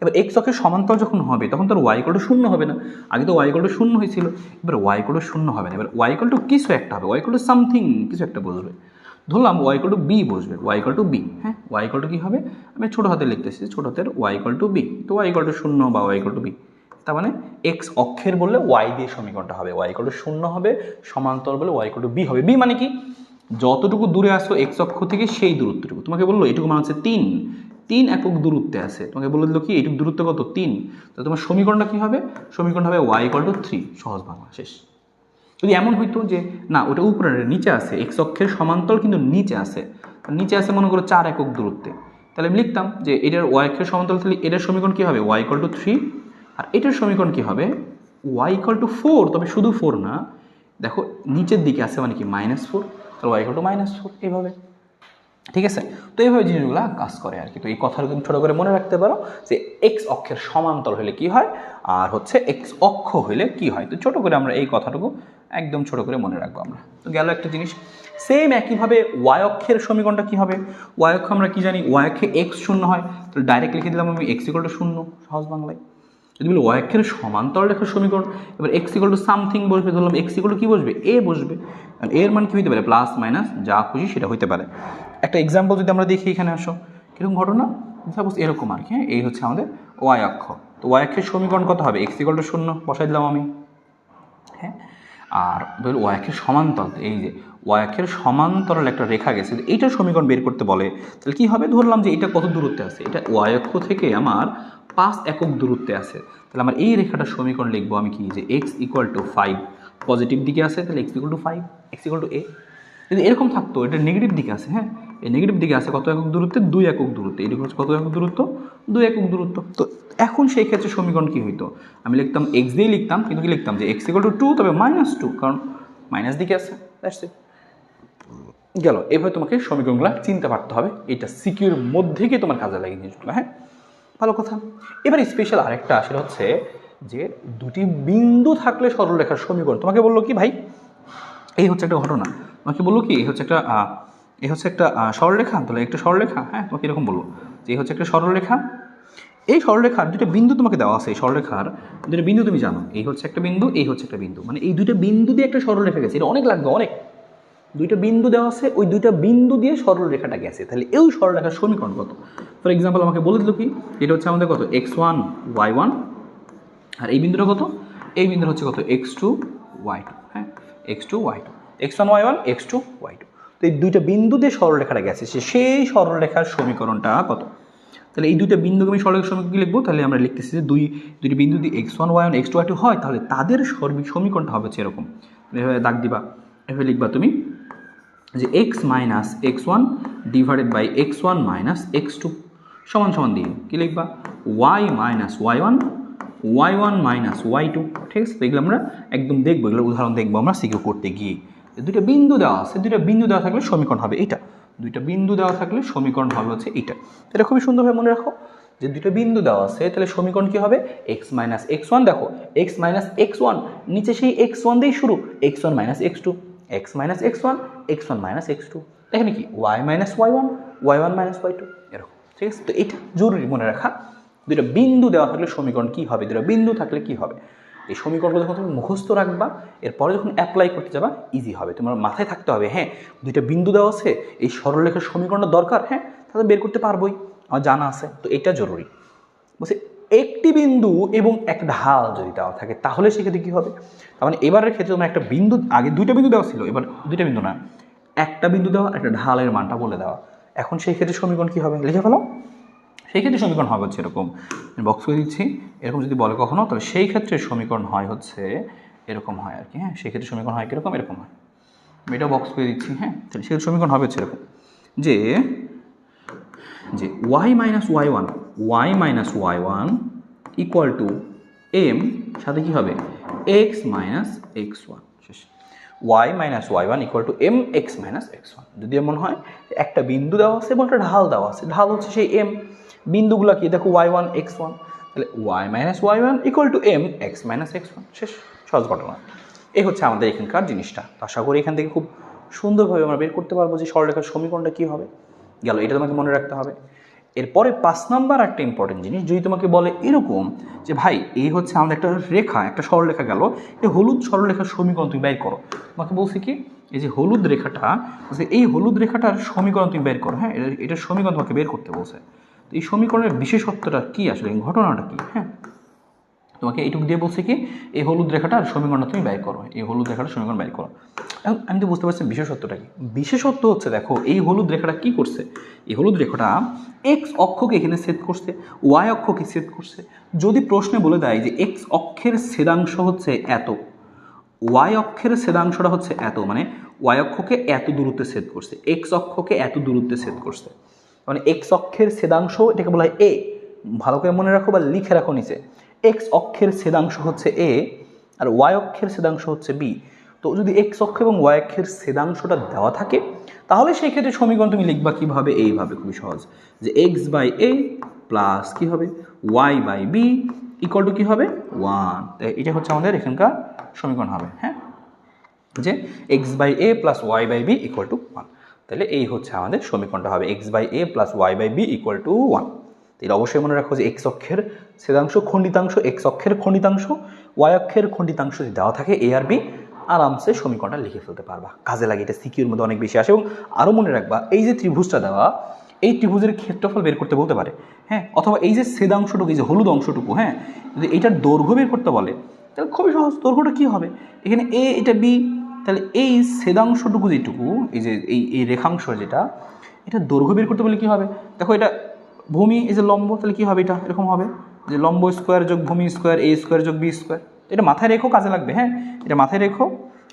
এবার এক্স অক্ষের সমান্তরাল যখন হবে তখন তো ওয়াই ইকুয়াল টু 0 হবে না, আগে তো ওয়াই ইকুয়াল টু 0 হয়েছিল, এবার ওয়াই ইকুয়াল টু 0 হবে না, এবার ওয়াই ইকুয়াল টু কিছু একটা হবে, ওয়াই ইকুয়াল টু সামথিং কিছু একটা বসবে, ধরলাম ওয়াই ইকুয়াল টু বি বসবে, ওয়াই ইকুয়াল টু বি, হ্যাঁ ওয়াই ইকুয়াল টু কী হবে আমি ছোটো হাতে লিখতেছি, ছোটো হাতের ওয়াই ইকুয়াল টু বি, তো ওয়াই ইকুয়াল টু 0 বা ওয়াই ইকুয়াল টু বি, তার মানে এক্স অক্ষের বললে ওয়াই দিয়ে সমীকরণটা হবে, ওয়াই ইকুয়াল টু 0 হবে, সমান্তরাল বলে ওয়াই ইকুয়াল টু বি হবে। বি মানে কি যতটুকু দূরে আসো এক্স অক্ষ থেকে সেই দূরত্বটুকু, তোমাকে বললো এটুকু মানে হচ্ছে 3 একক দূরত্বে আছে, তোমাকে বলে দিল কি এইটুকু দূরত্ব কত 3, তো তোমার সমীকরণটা কী হবে, সমীকরণ হবে ওয়াই ইকুয়াল টু 3, সহজ বাংলা শেষ। যদি এমন হইতো যে না ওটা উপরে নিচে আছে, এক্স অক্ষের সমান্তরাল কিন্তু নিচে আছে, নিচে আছে মনে করো 4 একক দূরত্বে, তাহলে আমি লিখতাম যে এটার ওয়াই অক্ষের সমান্তরাল, তাহলে এটার সমীকরণ কী হবে ওয়াই ইকুয়াল টু 3, আর এটার সমীকরণ কী হবে ওয়াই ইকুয়াল টু 4, তবে শুধু 4 না, দেখো নিচের দিকে আছে মানে কি -4, তাহলে ওয়াই ইকুয়াল টু -4 এইভাবে। ঠিক আছে, তো এইভাবে জিনিসগুলো কাজ করে আর কি। তো এই কথাটা তুমি ছোটো করে মনে রাখতে পারো যে এক্স অক্ষের সমান্তরাল হলে কি হয় আর হচ্ছে এক্স অক্ষ হলে কি হয়। তো ছোটো করে আমরা এই কথাটুকু একদম ছোটো করে মনে রাখবো আমরা। তো গেল একটা জিনিস। সেম একইভাবে ওয়াই অক্ষের সমীকরণটা কী হবে, ওয়াই অক্ষ আমরা কি জানি, ওয়াই অক্ষে এক্স 0 হয়, তাহলে ডাইরেক্ট লিখে দিলাম আমি এক্স ইকুয়াল টু 0 সহজ বাংলায়। যদি বলি ওয়াই অক্ষের সমান্তরাল রেখার সমীকরণ, এবার এক্স ইকুয়াল টু সামথিং বসবে, ধরলাম এক্স ইকুয়াল টু কী বসবে এ বসবে, এর মান কী হতে পারে প্লাস মাইনাস যা খুশি সেটা হতে পারে। একটা এক্সাম্পল যদি আমরা দেখি এখানে আসো কীরকম ঘটনা, সাপোজ এরকম আর কি, হ্যাঁ এই হচ্ছে আমাদের ওয়াই অক্ষ। তো ওয়াই অক্ষের সমীকরণ কত হবে এক্স ইকুয়াল টু 0 বসাই দিলাম আমি, হ্যাঁ। আর ধরুন ওয়াই অক্ষের সমান্তরাল, এই যে ওয়াই অক্ষের সমান্তরাল একটা রেখা গেছে, এইটার সমীকরণ বের করতে বলে, তাহলে কী হবে, ধরলাম যে এটা কত দূরত্বে আছে, এটা ওয়াই অক্ষ থেকে আমার 5 একক দূরত্বে আছে, তাহলে আমার এই রেখাটার সমীকরণ লিখবো আমি কি, যে এক্স ইকুয়াল টু 5 পজিটিভ দিকে আছে, তাহলে x equal to 5, x equal to a. যদি এরকম থাকতো এটা নেগেটিভ দিকে আছে, হ্যাঁ এই নেগেটিভ দিকে আছে কত একক দূরত্বে 2 একক দূরত্বে, এরকম হচ্ছে কত একক দূরত্ব 2 একক দূরত্ব। তো এখন সেই ক্ষেত্রে সমীকরণ কী হইতো, আমি লিখতাম এক্স দিয়ে লিখতাম, কিন্তু কি লিখতাম যে এক্স ইকুয়াল টু 2 তবে -2, কারণ মাইনাস দিকে আছে, দ্যাটস ইট গেল। এভাবে তোমাকে সমীকরণগুলো চিনতে পারতে হবে, এটা সিকিউর মধ্যে গিয়ে তোমার কাজে লাগে জিনিসগুলো, হ্যাঁ ভালো কথা। এবার স্পেশাল আরেকটা আসলে হচ্ছে যে দুটি বিন্দু থাকলে সরলরেখার সমীকরণ, তোমাকে বললো কি ভাই এই হচ্ছে একটা ঘটনা, তোমাকে বললো কি এই হচ্ছে একটা সরলরেখা, তাহলে একটা সরলরেখা, হ্যাঁ তোমাকে এরকম বললো যে এই হচ্ছে একটা সরলরেখা, এই সরলরেখার দুটো বিন্দু তোমাকে দেওয়া আছে, এই সরলরেখার দুটো বিন্দু তুমি জানো, এই হচ্ছে একটা বিন্দু, এই হচ্ছে একটা বিন্দু, মানে এই দুটো বিন্দু দিয়ে একটা সরলরেখা গেছে, এটা অনেক লাগবে অনেক, দুইটা বিন্দু দেওয়া আছে, ওই দুইটা বিন্দু দিয়ে সরলরেখাটা গেছে, তাহলে এই সরলরেখার সমীকরণ কত। ফর এক্সাম্পল আমাকে বলে দিল কি এটা হচ্ছে আমাদের কত x1 y1, আর এই বিন্দুটা কত, এই বিন্দুটা হচ্ছে কত x2 y2, হ্যাঁ x2 y2, x1 y1 x2 y2, তো এই দুইটা বিন্দু দিয়ে সরলরেখাটা গেছে, সেই সরলরেখার সমীকরণটা কত। তাহলে এই দুইটা বিন্দুকে আমি সরলরেখার সমীকরণ লিখবো, তাহলে আমরা লিখতেছি যে দুইটি বিন্দু দিয়ে x1 y1 x2 y2 হয়, তাহলে তাদের সমীকরণটা হবে এরকম, এভাবে দাগ দিবা, এভাবে লিখবা তুমি যে x minus x1 divided by x1 minus x2 সমান সমান দিয়ে কী লিখবা y minus y1 y1 minus y2, ঠিক আছে। তো এগুলো আমরা একদম দেখবো, এগুলো উদাহরণ দেখবো আমরা সিকিউ করতে গিয়ে। দুইটা বিন্দু দেওয়া আছে, দুইটা বিন্দু দেওয়া থাকলে সমীকরণ হবে এইটা, দুইটা বিন্দু দেওয়া থাকলে সমীকরণ হবে হচ্ছে এইটা। এটা খুবই সুন্দরভাবে মনে রাখো যে দুইটা বিন্দু দেওয়া আছে, তাহলে সমীকরণ কী হবে x মাইনাস x1, দেখো x মাইনাস x1 নিচে সেই x1 দিয়েই শুরু, x1 minus x2, x minus x1 x1 minus x2, এখানে কি y minus y1 y1 minus y2 এরকম, ঠিক আছে। তো এটা জরুরি মনে রাখা, দুইটা বিন্দু দেওয়া থাকলে সমীকরণ কী হবে, দুইটা বিন্দু থাকলে কী হবে, এই সমীকরণগুলো যখন তুমি মুখস্থ রাখবা, এরপরে যখন অ্যাপ্লাই করতে যাবা ইজি হবে, তোমার মাথায় থাকতে হবে হ্যাঁ দুইটা বিন্দু দেওয়া আছে, এই সরলরেখার সমীকরণটা দরকার, হ্যাঁ তাহলে বের করতে পারবোই, আমার জানা আছে, তো এটা জরুরি। বলছে একটি বিন্দু এবং একটা ঢাল যদি দেওয়া থাকে তাহলে সেক্ষেত্রে কী হবে, তার মানে এবারের ক্ষেত্রে তোমার একটা বিন্দু, আগে দুইটা বিন্দু দেওয়া ছিল, এবার দুইটা বিন্দু না একটা বিন্দু দেওয়া, একটা ঢালের মানটা বলে দেওয়া, এখন সেই ক্ষেত্রে সমীকরণ কী হবে লিখে ফেলো, সেই ক্ষেত্রে সমীকরণ হবে হচ্ছে এরকম, বক্স করে দিচ্ছি, এরকম যদি বলে কখনো তাহলে সেই ক্ষেত্রে সমীকরণ হয় হচ্ছে এরকম হয় আর কি, হ্যাঁ সেই ক্ষেত্রে সমীকরণ হয় কীরকম এরকম হয়, আমি এটাও বক্স করে দিচ্ছি, হ্যাঁ তাহলে সেই সমীকরণ হবে হচ্ছে এরকম যে y minus y1 equal to m সাথে কী হবে x মাইনাস x1, শেষ, y minus y1 equal to m x minus x1, যদি এমন হয় একটা বিন্দু দেওয়া আছে এবং একটা ঢাল দেওয়া আছে, ঢাল হচ্ছে সেই m, বিন্দুগুলো কি দেখো y1 x1, তাহলে y minus y1 equal to m x minus x1, শেষ, সহজ ঘটনা। এই হচ্ছে আমাদের এখানকার জিনিসটা। তো আশা করি এখান থেকে খুব সুন্দরভাবে আমরা বের করতে পারবো যে সরলরেখার সমীকরণটা কী হবে, গেল এটা তোমাকে মনে রাখতে হবে। এরপরে 5 নাম্বার একটা ইম্পর্টেন্ট জিনিস, যদি তোমাকে বলে এরকম যে ভাই এই হচ্ছে আমাদের একটা রেখা, একটা সরলরেখা গেল, এই হলুদ সরলরেখার সমীকরণ তুমি বের করো, তোমাকে বলছি কি এই যে হলুদ রেখাটা, এই হলুদ রেখাটার সমীকরণ তুমি বের করো, হ্যাঁ এটার সমীকরণ তোমাকে বের করতে বলছে। তো এই সমীকরণের বিশেষত্বটা কী আসলে, ঘটনাটা কী, হ্যাঁ তোমাকে এইটুকু দিয়ে বলছে কি এই হলুদ রেখাটার সমীকরণটা তুমি ব্যয় করো, এই হলুদ রেখাটার সমীকরণ ব্যয় করো। এখন আমি তো বুঝতে পারছি বিশেষত্বটা কি, বিশেষত্ব হচ্ছে দেখো এই হলুদ রেখাটা কি করছে, এই হলুদ রেখাটা এক্স অক্ষকে এখানে ছেদ করছে, ওয়াই অক্ষকে ছেদ করছে। যদি প্রশ্নে বলে দেয় যে এক্স অক্ষের ছেদাংশ হচ্ছে এত, ওয়াই অক্ষের ছেদাংশটা হচ্ছে এত, মানে ওয়াই অক্ষকে এত দূরত্বে ছেদ করছে, এক্স অক্ষকে এত দূরত্বে ছেদ করছে, মানে এক্স অক্ষের ছেদাংশ এটাকে বলা হয় এ। ভালো করে মনে রাখো বা লিখে রাখো নিচে, এক্স অক্ষের ছেদাংশ হচ্ছে এ আর ওয়াই অক্ষের ছেদাংশ হচ্ছে বি। তো যদি এক্স অক্ষ এবং ওয়াই অক্ষের ছেদাংশটা দেওয়া থাকে তাহলে সেই ক্ষেত্রে সমীকরণ তুমি লিখবা কীভাবে, এইভাবে, খুবই সহজ, যে এক্স বাই এ প্লাস কী হবে y by b equal to কী হবে 1। এটা হচ্ছে আমাদের এখানকার সমীকরণ হবে, হ্যাঁ, যে x by a plus y by b equal to 1। তাহলে এই হচ্ছে আমাদের সমীকরণটা হবে x by a plus y by b equal to 1। এটা অবশ্যই মনে রাখো যে এক্স অক্ষের ছেদাংশ খণ্ডিতাংশ, এক্স অক্ষের খণ্ডিতাংশ, ওয়াই অক্ষের খণ্ডিতাংশ যদি দেওয়া থাকে এ আর বি, আরামসে সমীকরণটা লিখে ফেলতে পারবা। কাজে লাগে, এটা সিকিউর মধ্যে অনেক বেশি আসে। এবং আরও মনে রাখবা, এই যে ত্রিভুজটা দেওয়া, এই ত্রিভুজের ক্ষেত্রফল বের করতে বলতে পারে, হ্যাঁ, অথবা এই যে ছেদাংশটুকু, এই যে হলুদ অংশটুকু, হ্যাঁ, যদি এটার দৈর্ঘ্য বের করতে বলে তাহলে খুবই সহজ, দৈর্ঘ্যটা কী হবে, এখানে এ এটা বি, তাহলে এই ছেদাংশটুকু যেটুকু, এই যে এই রেখাংশ যেটা, এটা দৈর্ঘ্য বের করতে বলে কী হবে, দেখো এটা ভূমি, এই যে লম্ব, তাহলে কী হবে, এটা এরকম হবে যে লম্ব স্কোয়ার যোগ ভূমি স্কোয়ার এ স্কোয়ার যোগ বি স্কোয়ার। এটা মাথায় রেখো, কাজে লাগবে, হ্যাঁ, এটা মাথায় রেখো।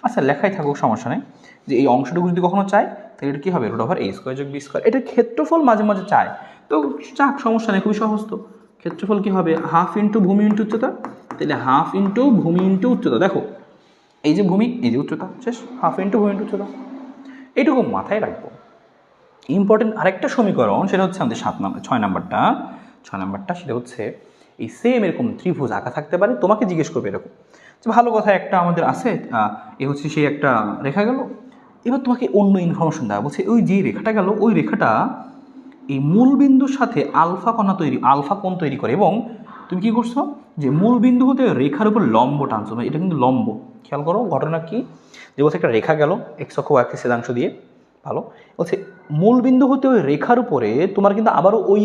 আচ্ছা, লেখাই থাকুক, সমস্যা নেই, যে এই অংশটুকু যদি কখনো চাই তাহলে এটা কী হবে রুট ওভার এ স্কোয়ার যোগ বি স্কোয়ার। এটার ক্ষেত্রফল মাঝে মাঝে চায়, তো চাক, সমস্যা নেই, খুবই সহজ। তো ক্ষেত্রফল কী হবে, হাফ ইন্টু ভূমি ইন্টু উচ্চতা, তাহলে হাফ ইন্টু ভূমি ইন্টু উচ্চতা, দেখো এই যে ভূমি, এই যে উচ্চতা, শেষ, হাফ ইন্টু ভূমি ইন্টু উচ্চতা, এইটুকু মাথায় রাখবো। ইম্পর্টেন্ট আরেকটা সমীকরণ, সেটা হচ্ছে আমাদের 6 নাম্বারটা, সেটা হচ্ছে এই সেম এরকম ত্রিভুজ আঁকা থাকতে পারে, তোমাকে জিজ্ঞেস করবে এরকম যে ভালো কথা একটা আমাদের আছে, এ হচ্ছে সেই একটা রেখা গেল, এবার তোমাকে অন্য ইনফরমেশন দেওয়া বলছে ওই যে রেখাটা গেল, ওই রেখাটা এই মূল বিন্দুর সাথে আলফা কোণ তৈরি করে, এবং তুমি কি করছো যে মূল বিন্দু হতে রেখার উপর লম্ব টানছো, এটা কিন্তু লম্ব। খেয়াল করো ঘটনা কি, যে বলছে একটা রেখা গেল এক্স অক্ষ ওয়াই অক্ষের ছেদাংশ দিয়ে, ভালো বলছে মূল বিন্দু হতে ওই রেখার উপরে তোমার কিন্তু আবারও ওই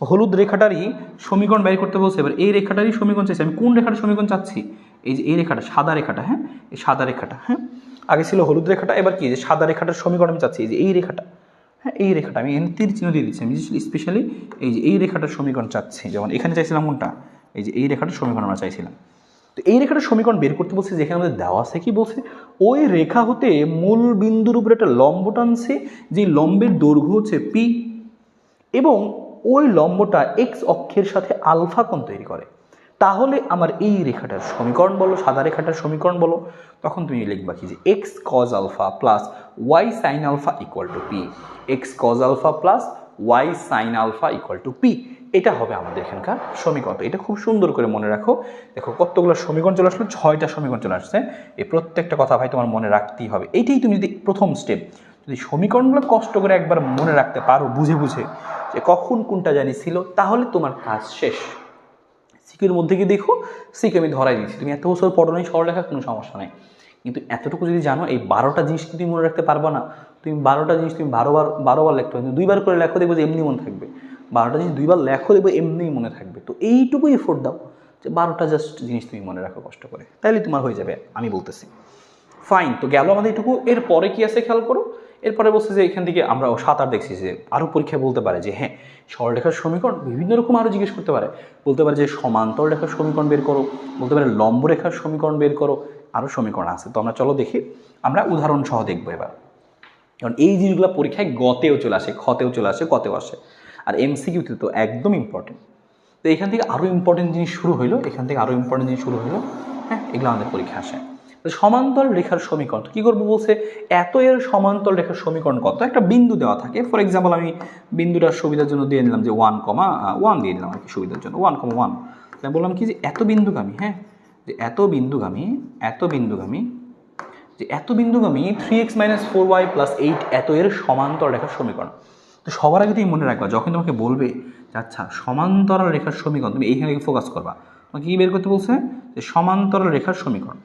হলুদ রেখাটারই সমীকরণ বের করতে বলছে। এবার এই রেখাটারই সমীকরণ চাইছি, আমি কোন রেখাটার সমীকরণ চাচ্ছি, এই যে এই রেখাটা, সাদা রেখাটা, হ্যাঁ, এই সাদা রেখাটা, হ্যাঁ, আগে ছিল হলুদ রেখাটা, এবার কি যে সাদা রেখাটার সমীকরণ আমি চাচ্ছি, এই যে এই রেখাটা, হ্যাঁ, এই রেখাটা আমি এখানে তীর চিহ্ন দিয়ে দিচ্ছি, আমি স্পেশালি এই যে এই রেখাটার সমীকরণ চাচ্ছি। যেমন এখানে চাইছিলাম কোনটা, এই যে এই রেখাটার সমীকরণ আমরা চাইছিলাম। তো এই রেখাটার সমীকরণ বের করতে বলছে, যেখানে আমাদের দেওয়া আছে কি বলছে, ওই রেখা হতে মূল বিন্দুর উপরে একটা লম্ব টানছে, যে লম্বের দৈর্ঘ্য হচ্ছে পি, এবং ওই লম্বটা এক্স অক্ষের সাথে আলফা কোণ তৈরি করে। তাহলে আমার এই রেখাটার সমীকরণ বলো, সাদা রেখাটার সমীকরণ বলো, তখন তুমি লিখবা কি যে x cos alpha plus y sin alpha equal to p, x cos alpha plus y sin alpha equal to p. এটা হবে আমাদের এখানকার সমীকরণ। এটা খুব সুন্দর করে মনে রাখো। দেখো কতগুলো সমীকরণ চলে আসলো, 6টা সমীকরণ চলে আসছে। এই প্রত্যেকটা কথা ভাই তোমার মনে রাখতেই হবে। এইটাই তুমি যদি প্রথম স্টেপ, যদি সমীকরণগুলো কষ্ট করে একবার মনে রাখতে পারো বুঝে বুঝে যে কখন কোনটা জানি ছিল, তাহলে তোমার কাজ শেষ। সিকিউর মধ্যে গিয়ে দেখো, সিকে আমি ধরাই দিচ্ছি, তুমি এত বছর পড়ো নাই সরলেখা, কোনো সমস্যা নেই, কিন্তু এতটুকু যদি জানো এই 12টা জিনিস তুমি মনে রাখতে পারবা না। তুমি 12টা জিনিস তুমি 12বার লিখতে হবে, 2বার করে লেখো, দেখবো যে এমনি মনে থাকবে। 12টা জিনিস 2বার লেখো, দেখবো এমনিই মনে থাকবে। তো এইটুকুই এফোর্ট দাও যে 12টা জাস্ট জিনিস তুমি মনে রাখো কষ্ট করে, তাহলে তোমার হয়ে যাবে, আমি বলতেছি। ফাইন, তো গেল আমাদের এটুকু। এরপরে কি আছে খেয়াল করো, এরপরে বলছে যে এখান থেকে আমরা 7 আর দেখছি যে আরও পরীক্ষায় বলতে পারে যে হ্যাঁ সরলরেখার সমীকরণ বিভিন্ন রকম আরও জিজ্ঞেস করতে পারে, বলতে পারে যে সমান্তর রেখার সমীকরণ বের করো, বলতে পারে লম্ব রেখার সমীকরণ বের করো, আরও সমীকরণ আছে। তো আমরা চলো দেখি, আমরা উদাহরণ সহ দেখবো এবার, কারণ এই জিনিসগুলো পরীক্ষায় গতেও চলে আসে, খতেও চলে আসে, কতেও আসে, আর এমসিকিউতে তো একদম ইম্পর্টেন্ট। তো এখান থেকে আরও ইম্পর্টেন্ট জিনিস শুরু হইলো, হ্যাঁ, এগুলো আমাদের পরীক্ষা আসে। সমান্তরাল রেখার সমীকরণ কী করবো বলছে, এত এর সমান্তরাল রেখার সমীকরণ কত, একটা বিন্দু দেওয়া থাকে। ফর এক্সাম্পল আমি বিন্দুটার সুবিধার জন্য দিয়ে নিলাম যে 1,1 দিয়ে দিলাম আর কি, সুবিধার জন্য 1,1। তাই বললাম কি যে এত বিন্দুগামী, হ্যাঁ, যে এত বিন্দুগামী 3x - 4y + 8 এত এর সমান্তরাল রেখার সমীকরণ। তো সবার আগে তুমি মনে রাখবা, যখন তোমাকে বলবে যে আচ্ছা সমান্তরাল রেখার সমীকরণ, তুমি এইখানে ফোকাস করবা, তোমাকে কী বের করতে বলছে, যে সমান্তরাল রেখার সমীকরণ।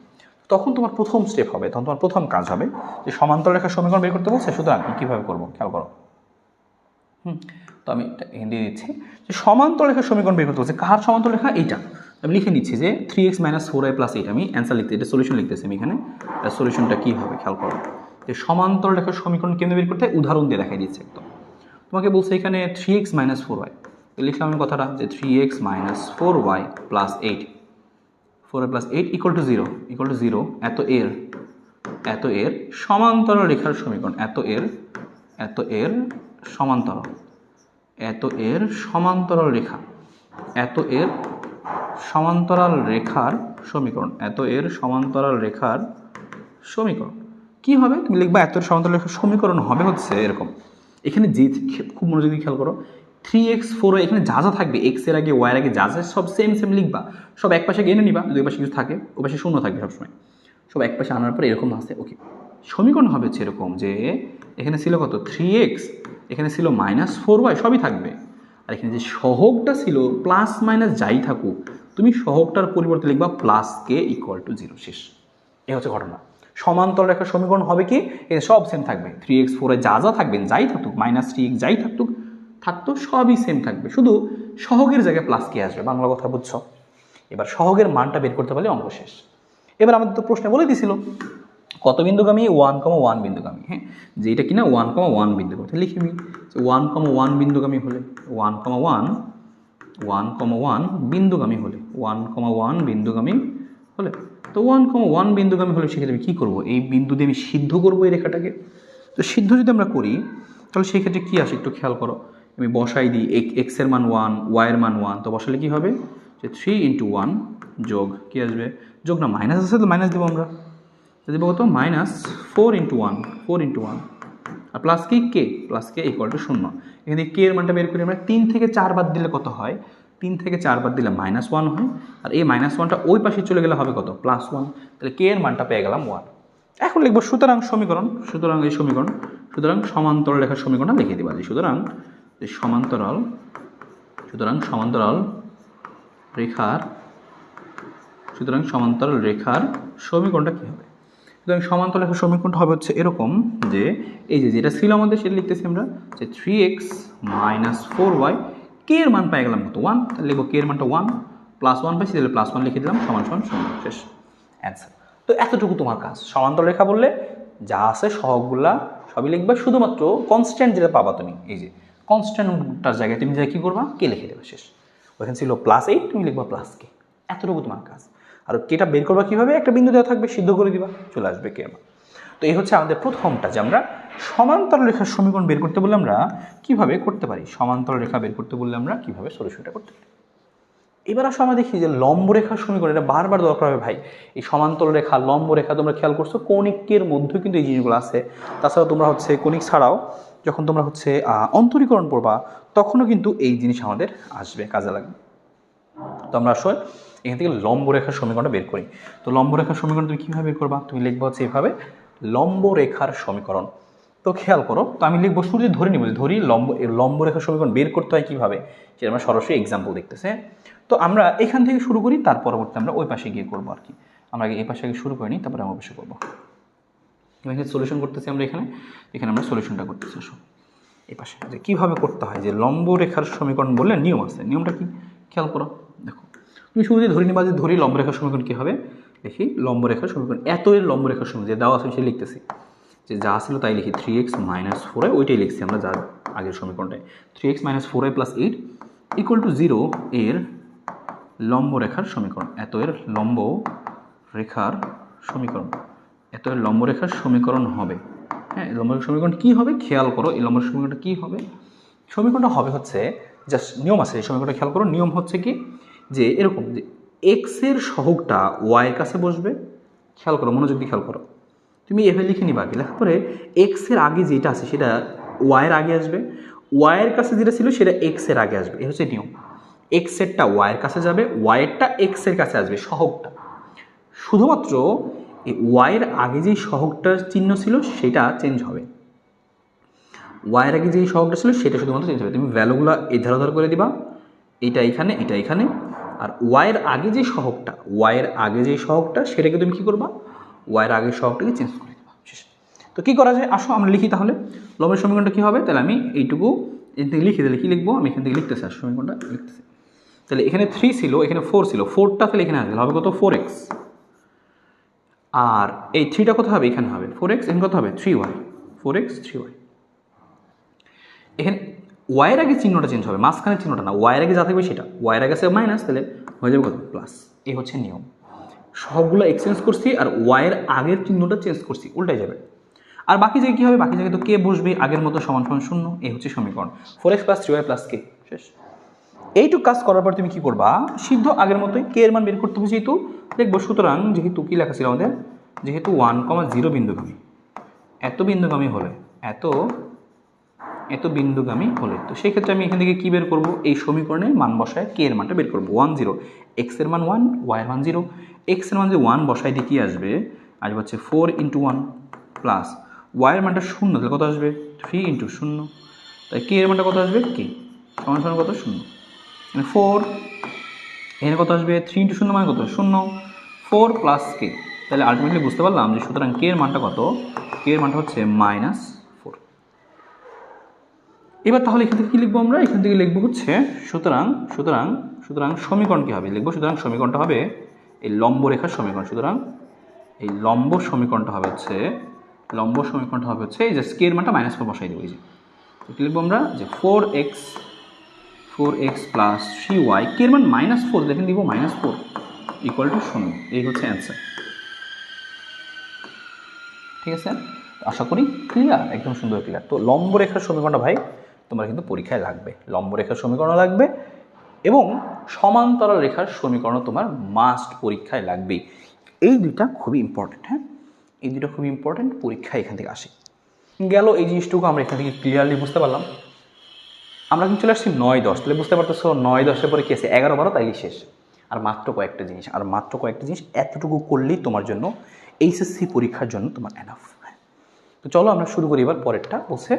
তখন তোমার প্রথম স্টেপ হবে, তখন তোমার প্রথম কাজ হবে যে সমান্তরাল রেখার সমীকরণ বের করতে বলছে। সুতরাং আমি কীভাবে করবো খেয়াল করো, তো আমি হিন্দি দিচ্ছি যে সমান্তরাল রেখার সমীকরণ বের করতে বলছে। কার সমান্তরাল রেখা, এইটা আমি লিখে নিচ্ছি যে 3x - 4y + 8। আমি অ্যান্সার লিখতে, এটা সলিউশন লিখতেছি আমি এখানে। সলিউশনটা কী হবে খেয়াল করো, যে সমান্তরাল রেখার সমীকরণ কেমনে বের করতে হয় উদাহরণ দিয়ে দেখাই দিচ্ছে একদম। তোমাকে বলছে এখানে 3x - 4y, তো লিখলাম আমি কথাটা যে 3x - 4y + 8 4y plus 8 equal to 0 এত এর সমান্তরাল রেখার সমীকরণ এত এর সমান্তরাল রেখার সমীকরণ কি হবে তুমি লিখবা এত এর সমান্তরাল রেখার সমীকরণ হবে হচ্ছে এরকম। এখানে যে খুব মনোযোগ দিয়ে খেয়াল করো 3x 4y এখানে যা যা থাকবে x এর আগে y এর আগে যা যা সব সেম লিখবা, সব এক পাশে এনে নিবা, দুই পাশে কিছু থাকে ওই পাশে শূন্য থাকবে সবসময়, সব এক পাশে আনার পর এরকম আসে। ওকে, সমীকরণ হবে হচ্ছে এরকম যে এখানে ছিল কত 3x, এখানে ছিল -4y, সবই থাকবে, আর এখানে যে সহগটা ছিল প্লাস মাইনাস যাই থাকুক তুমি সহগটার পরিবর্তে লিখবা প্লাস কে ইকুয়াল টু 0, শেষ। এই হচ্ছে ঘটনা। সমান্তরাল রেখার সমীকরণ হবে কি এখানে সব সেম থাকবে, 3x 4y যা যা থাকবে যাই থাকুক -3x যাই থাকতো সবই সেম থাকবে, শুধু সহগের জায়গায় প্লাস কে আসবে। বাংলা কথা বুঝছো? এবার সহগের মানটা বের করতে পারলে অঙ্ক শেষ। এবার আমাদের তো প্রশ্নে বলে দিছিল কত বিন্দুগামী 1,1 বিন্দুগামী, হ্যাঁ, যে এটা কিনা 1,1 বিন্দুগামী, তাহলে লিখে নিই 1,1 বিন্দুগামী হলে 1,1 বিন্দুগামী হলে 1,1 বিন্দুগামী হলে তো 1,1 বিন্দুগামী হলে সেক্ষেত্রে আমি কী করবো, এই বিন্দু দিয়ে আমি সিদ্ধ করবো এই রেখাটাকে। তো সিদ্ধ যদি আমরা করি তাহলে সেক্ষেত্রে কী আসে একটু খেয়াল করো, আমি বসাই দিই এক্স এর মান 1, ওয়াই এর মান 1, তো বসালে কী হবে যে 3 × 1 যোগ কী আসবে, যোগ না মাইনাস আছে তো মাইনাস দেবো আমরা, দেবো কত -4 × 1 আর প্লাস কে ইকুয়াল টু 0। এখানে কে এর মানটা বের করি আমরা, 3 থেকে 4 বাদ দিলে কত হয়, 3 থেকে 4 বাদ দিলে -1 হয়, আর এই -1টা ওই পাশে চলে গেলে হবে কত +1, তাহলে কে এর মানটা পেয়ে গেলাম 1। এখন লিখবো সুতরাং সমান্তরাল রেখার সমীকরণটা লিখে দিবা, সুতরাং সমান্তরাল রেখার সমীকরণটা কী হবে। সুতরাং সমান্তরাল রেখার সমীকরণটা হবে হচ্ছে এরকম যে এই যে যেটা ছিল আমাদের সেটা লিখতেছি আমরা যে 3x - 4y, কে এর মান পেয়ে গেলাম কত 1, তাহলে লিখবো কে এর মানটা 1, +1 পাইছি তাহলে +1 লিখে দিলাম = 0, শেষ অ্যান্সার। তো এতটুকু তোমার কাজ। সমান্তরাল রেখা বললে যা আছে সহগগুলা সবই লিখবা, শুধুমাত্র কনস্ট্যান্ট যেটা পাবা তুমি এই যে কনস্ট্যান্টটার জায়গায় তুমি যা কী করবা কে লিখে দেবে, শেষ। ওখানে ছিল +8 তুমি লিখবা +k, এতটুকু তোমার কাজ। আর কেটা বের করবা কীভাবে, একটা বিন্দু দেওয়া থাকবে সিদ্ধ করে দিবা চলে আসবে কে মান। তো এই হচ্ছে আমাদের প্রথমটা যে আমরা সমান্তরাল রেখার সমীকরণ বের করতে বললে আমরা কীভাবে করতে পারি, সমান্তরাল রেখা বের করতে বললে আমরা কীভাবে সলিউশনটা করতে পারি। এবার আসো আমরা দেখি যে লম্ব রেখার সমীকরণ, এটা বারবার দরকার হবে ভাই। এই সমান্তরাল রেখা লম্ব রেখা তোমরা খেয়াল করছো কৌণিকের মধ্যে কিন্তু এই জিনিসগুলো আছে, তাছাড়া তোমরা হচ্ছে কৌণিক ছাড়াও যখন তোমরা হচ্ছে অন্তরীকরণ পড়বা তখনও কিন্তু এই জিনিস আমাদের আসবে, কাজে লাগবে। তো আমরা আসলে এখান থেকে লম্ব রেখার সমীকরণটা বের করি। তো লম্ব রেখার সমীকরণ তুমি কীভাবে বের করবা, তুমি লিখবা হচ্ছে এভাবে লম্ব রেখার সমীকরণ। তো খেয়াল করো, তো আমি লিখবো শুরুতে ধরে নিব ধরি লম্ব রেখার সমীকরণ বের করতে হয় কীভাবে সেটা আমরা সরাসরি এক্সাম্পল দেখতেছে। তো আমরা এখান থেকে শুরু করি, তার পরবর্তী আমরা ওই পাশে গিয়ে করবো আর কি। আমরা এই পাশে আগে শুরু করিনি, তারপরে আমরা ওই পাশে করবো। এখানে সলিউশন করতেছি আমরা, এখানে আমরা সলিউশনটা করতেছি। আসো এই পাশে যে কীভাবে করতে হয়, যে লম্ব রেখার সমীকরণ বললে নিয়ম আছে, নিয়মটা কি খেয়াল করো। দেখো তুমি শুরুতে ধরে নিবা যে ধরি লম্ব রেখার সমীকরণ কী হবে, দেখি লম্ব রেখার সমীকরণ এত এর লম্ব রেখার সমীকরণ যে দেওয়া আছে সে লিখতেছি, যে যা ছিল তাই লিখি 3x - 4y, ওইটাই লিখছি আমরা যার আগের সমীকরণটায় 3x - 4y + 8 = 0 এর লম্ব রেখার সমীকরণ, এত এর লম্ব রেখার সমীকরণ হবে। হ্যাঁ, লম্ব রেখার সমীকরণ কী হবে খেয়াল করো, এই লম্ব সমীকরণটা কী হবে, সমীকরণটা হবে হচ্ছে জাস্ট নিয়ম আছে এই সমীকরণটা খেয়াল করো। নিয়ম হচ্ছে কি যে এরকম যে এক্স এর সহগটা ওয়াই এর কাছে বসবে, খেয়াল করো মনোযোগ দিয়ে খেয়াল করো, তুমি এভাবে লিখে নিবা, আগে লেখার পরে এক্স এর আগে যেটা আছে সেটা ওয়াইয়ের আগে আসবে, ওয়াইয়ের কাছে যেটা ছিল সেটা এক্স এর আগে আসবে, এই হচ্ছে নিয়ম। এক্স এরটা ওয়াইয়ের কাছে যাবে, ওয়াইয়েরটা এক্স এর কাছে আসবে সহগটা, শুধুমাত্র এই ওয়াইয়ের আগে যেই সহগটার চিহ্ন ছিল সেটা চেঞ্জ হবে, ওয়াইয়ের আগে যেই সহগটা ছিল সেটা শুধুমাত্র চেঞ্জ হবে। তুমি ভ্যালুগুলো এধার করে দিবা, এটা এখানে এটা এখানে, আর ওয়াইয়ের আগে যে সহগটা সেটাকে তুমি কী করবা, ওয়াইয়ের আগের সহগটাকে চেঞ্জ করে দেবা, শেষ। তো কী করা যায় আসো আমরা লিখি তাহলে লম্বের সমীকরণটা কী হবে, তাহলে আমি এইটুকু এখান থেকে লিখে দিলে কী লিখবো, আমি এখান থেকে লিখতেছি আর সমীকরণটা লিখতেছি। তাহলে এখানে 3 ছিল, এখানে 4 ছিল, 4টা তাহলে এখানে আসবে, হবে কত 4x, আর এই 3টা কত হবে এখানে হবে 4x, এখানে কত হবে 3y, 4x 3y। এখানে ওয়াইয়ের আগে চিহ্নটা চেঞ্জ হবে, মাঝখানের চিহ্নটা না, ওয়াইয়ের আগে যা থাকবে সেটা, ওয়াইয়ের আগে আছে মাইনাস, তাহলে হয়ে যাবে কত প্লাস। এই হচ্ছে নিয়ম। সহগগুলো এক্সচেঞ্জ করছি আর ওয়াইয়ের আগের চিহ্নটা চেঞ্জ করছি, উল্টাই যাবে। আর বাকি জায়গায় কী হবে, বাকি জায়গায় তো কে বসবে আগের মতো, সমান সমান শূন্য। এই হচ্ছে সমীকরণ 4x + 3y + k, শেষ। এইটুকু কাজ করার পর তুমি কি করবা, সিদ্ধ আগের মতোই কে এর মান বের করতে হবে, যেহেতু দেখবো। সুতরাং যেহেতু কী লেখা ছিল আমাদের, যেহেতু 1,0 বিন্দুগামী, এত বিন্দুগামী হলে এত বিন্দুগামী হলে, তো সেক্ষেত্রে আমি এখান থেকে কী বের করবো, এই সমীকরণে মান বসায় কে এর মানটা বের করবো। 1 0, x এর মান 1, y এর মান 0। x এর মান যে 1 বসাই দিয়ে কী আসবে, হচ্ছে 4 × 1 প্লাস y এর মানটা 0, তাহলে কত আসবে 3 × 0, তাই কে এর মানটা কত আসবে, কে সমান সমান কত 0, মানে 4। এখানে কত আসবে 3 × 0 মানে কত 0, 4 + k। তাহলে আলটিমেটলি বুঝতে পারলাম যে সুতরাং কে এর মানটা কত, কে এর মানটা হচ্ছে -4। এবার তাহলে এখান থেকে কী লিখবো আমরা, এখান থেকে লিখবো হচ্ছে সুতরাং সমীকরণ কী হবে লিখবো, সুতরাং সমীকরণটা হবে এই লম্ব রেখার সমীকরণ। সুতরাং এই লম্ব সমীকরণটা হবে হচ্ছে এই যে কে এর মানটা -4 বসাই দেবো। এই যে কী লিখবো আমরা, যে 4x + 3y, কে এর মান -4, দেখেন দিব -4 = 0। এই হচ্ছে অ্যান্সার। ঠিক আছে, আশা করি ক্লিয়ার, একদম সুন্দর ক্লিয়ার। তো লম্ব রেখার সমীকরণটা ভাই তোমার কিন্তু পরীক্ষায় লাগবে, লম্ব রেখার সমীকরণ লাগবে এবং সমান্তরাল রেখার সমীকরণ তোমার মাস্ট পরীক্ষায় লাগবে। এই দুইটা খুবই ইম্পর্টেন্ট। হ্যাঁ, এই দুইটা খুবই ইম্পর্টেন্ট, পরীক্ষায় এখান থেকে আসে। গেল এই জিনিসটুকু আমরা এখান থেকে ক্লিয়ারলি বুঝতে পারলাম। আমরা কিন্তু চলে আসছি 9 10, তাহলে বুঝতে পারতেছো 9 10-এর পরে কি আছে, 11 12, তাইলে শেষ। আর মাত্র কয়েকটা জিনিস, এতটুকু করলেই তোমার জন্য এইচএসসি পরীক্ষার জন্য তোমার এনাফ। তো চলো আমরা শুরু করি এবার পরেরটা। বলছে